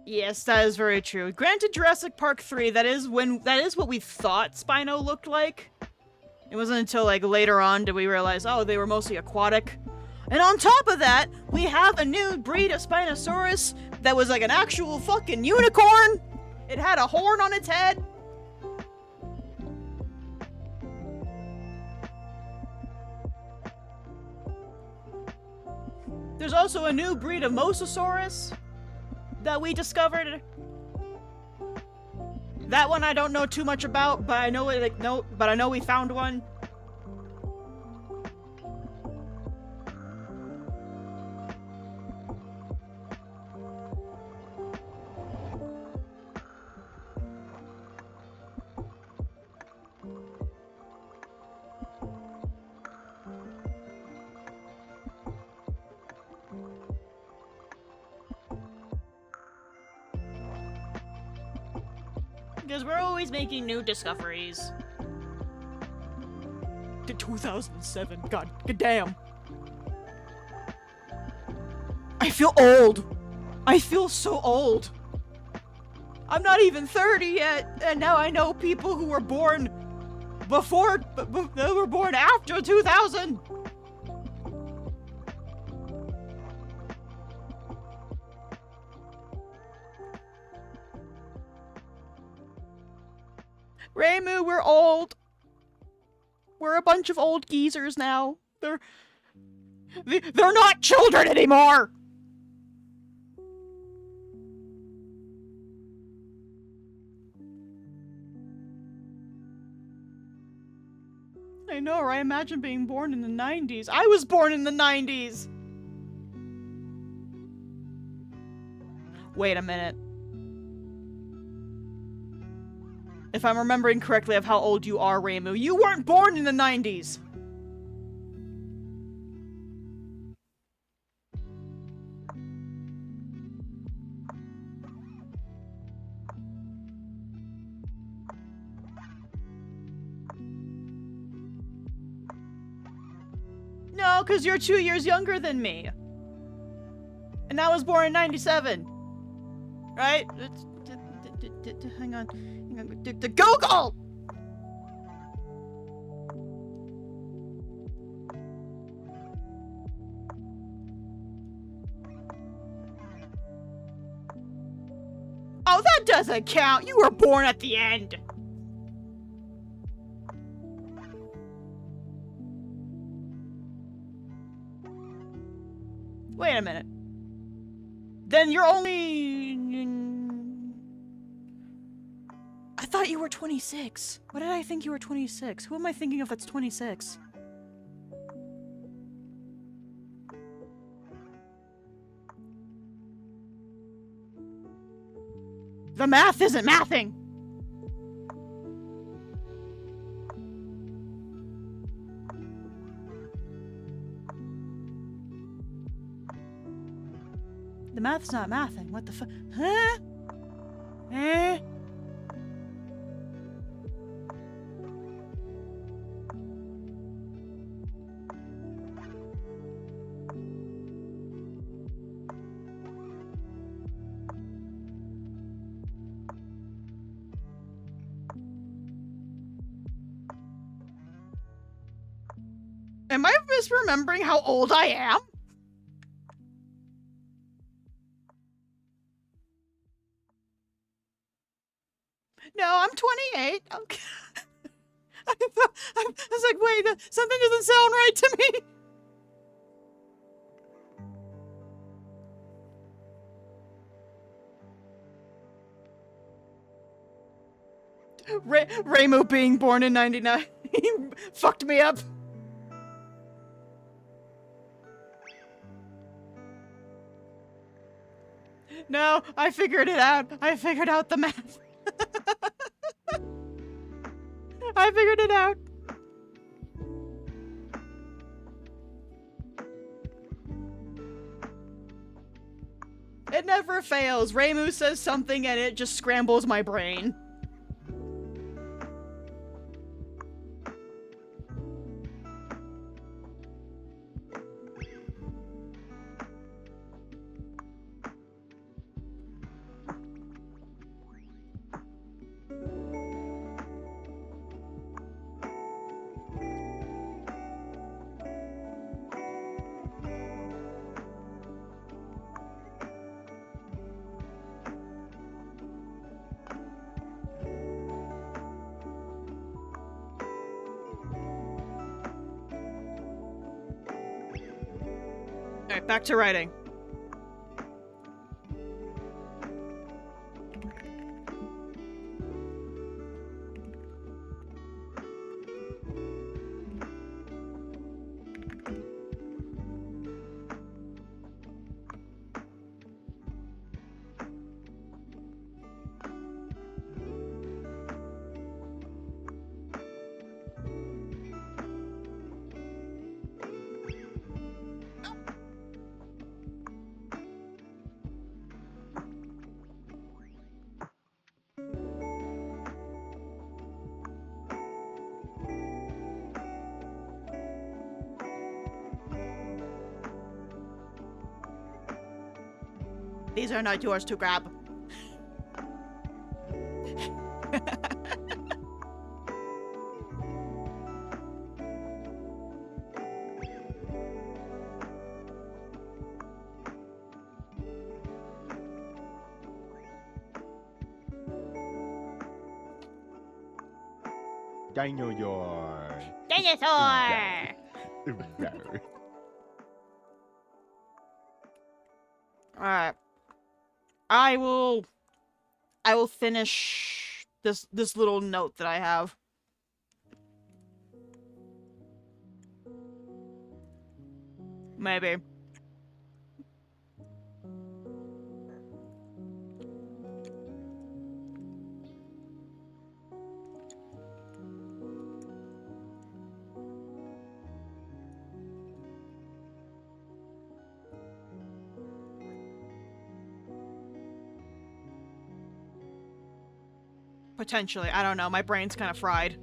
Yes, that is very true. Granted, Jurassic Park 3, that is what we thought Spino looked like. It wasn't until, like, later on did we realize, oh, they were mostly aquatic. And on top of that, we have a new breed of Spinosaurus that was like an actual fucking unicorn. It had a horn on its head. There's also a new breed of Mosasaurus that we discovered. That one I don't know too much about, but I know I know we found one. Because we're always making new discoveries. To 2007, god damn. I feel old. I feel so old. I'm not even 30 yet, and now I know people who were born before, they were born after 2000. Reimu, we're old. We're a bunch of old geezers now. They're not children anymore. I know, right? Imagine being born in the 90s. I was born in the 90s. Wait a minute. If I'm remembering correctly of how old you are, Reimu, you weren't born in the 90s! No, because you're 2 years younger than me. And I was born in 97. Right? Hang on. The Google! Oh, that doesn't count. You were born at the end. Wait a minute. Then you're only... I thought you were 26. What did I think you were 26? Who am I thinking of that's 26? The math isn't mathing! The math's not mathing. What the fuck? Huh? Eh? Am I misremembering how old I am? No, I'm 28. Okay. I was like, wait, something doesn't sound right to me. Reimu being born in 99 fucked me up. No, I figured it out. I figured out the math. I figured it out. It never fails. Reimu says something and it just scrambles my brain. Alright, back to writing. These are not yours to grab. Dinosaur. Dinosaur! Alright. I will finish this little note that I have. Maybe. Potentially. I don't know. My brain's kind of fried.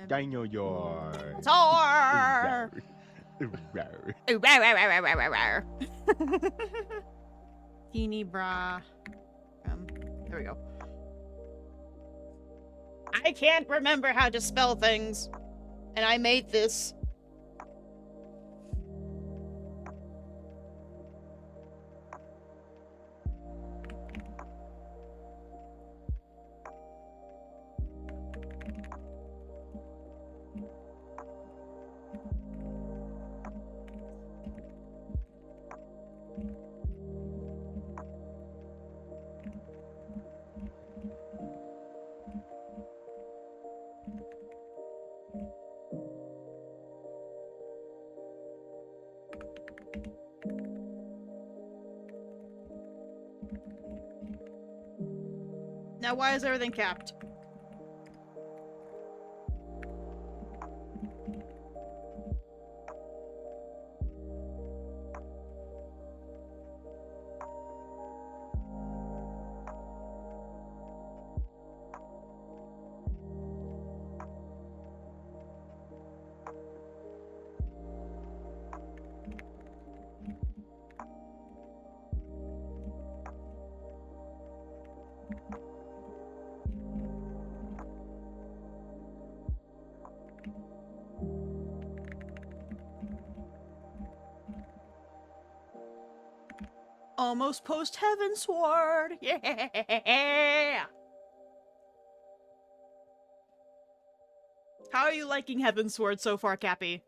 Dinosaur. Tor! Teeny bra. There we go. I can't remember how to spell things. And I made this. Now, why is everything capped? Almost post Heavensward. Yeah. How are you liking Heavensward so far, Cappy?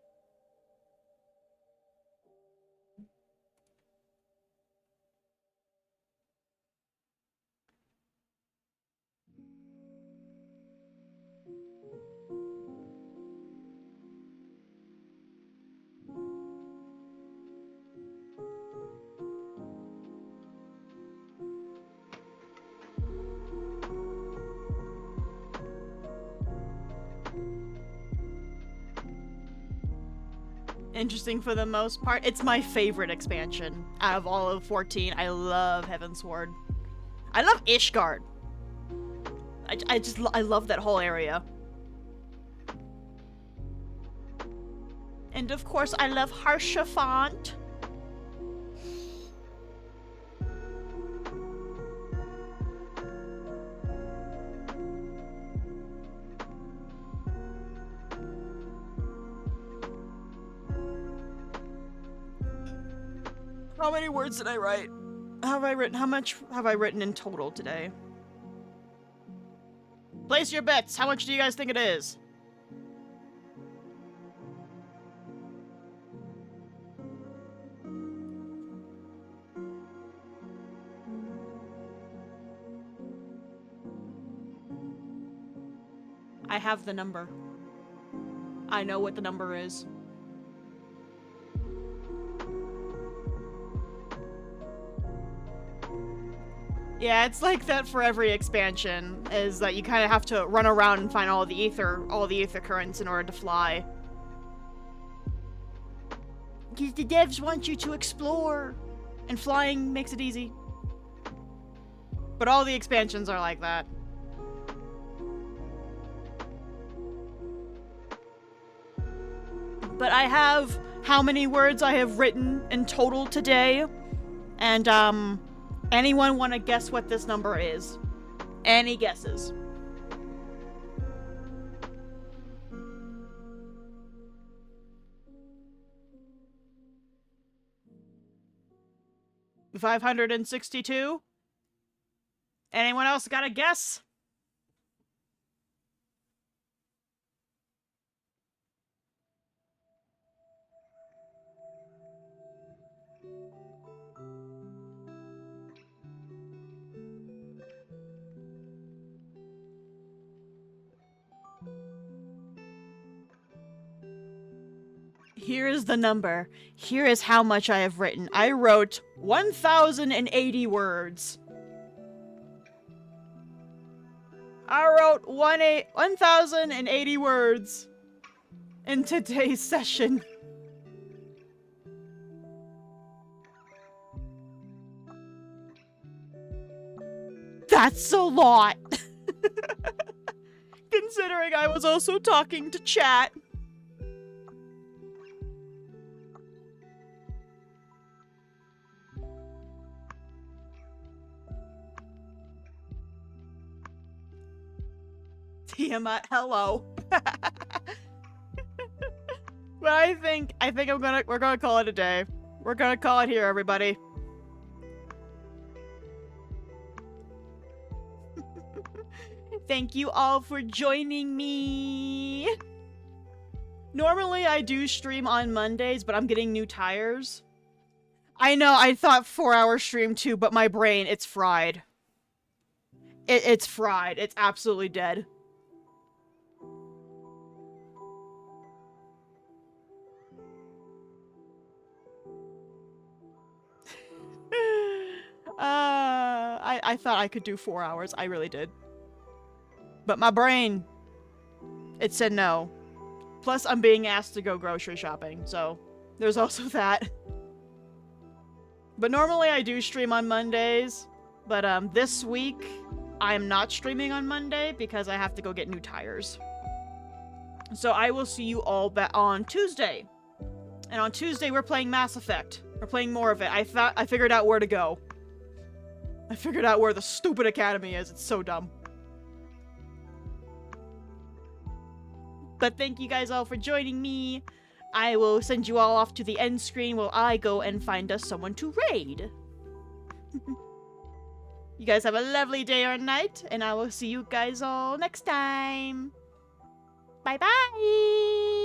Interesting for the most part. It's my favorite expansion out of all of 14. I love Heavensward. I love Ishgard. I love that whole area. And of course, I love Haurchefant. How many words did I write? How much have I written in total today? Place your bets. How much do you guys think it is? I have the number. I know what the number is. Yeah, it's like that for every expansion, is that you kind of have to run around and find all the ether currents in order to fly. Because the devs want you to explore, and flying makes it easy. But all the expansions are like that. But I have how many words I have written in total today, and anyone want to guess what this number is? Any guesses? $562? Anyone else got a guess? Here is the number. Here is how much I have written. I wrote 1,080 words. I wrote 1,080 words in today's session. That's a lot. Considering I was also talking to chat. Tiamat, hello. But I think we're gonna call it a day. We're gonna call it here, everybody. Thank you all for joining me. Normally I do stream on Mondays, but I'm getting new tires. I know, I thought 4-hour stream too, but my brain, it's fried. It's fried. It's absolutely dead. I thought I could do 4 hours. I really did. But my brain, it said no. Plus, I'm being asked to go grocery shopping, so there's also that. But normally I do stream on Mondays, but this week I am not streaming on Monday because I have to go get new tires. So I will see you all back on Tuesday. And on Tuesday we're playing Mass Effect. We're playing more of it. I figured out where to go. I figured out where the stupid academy is. It's so dumb. But thank you guys all for joining me. I will send you all off to the end screen while I go and find us someone to raid. You guys have a lovely day or night, and I will see you guys all next time. Bye-bye!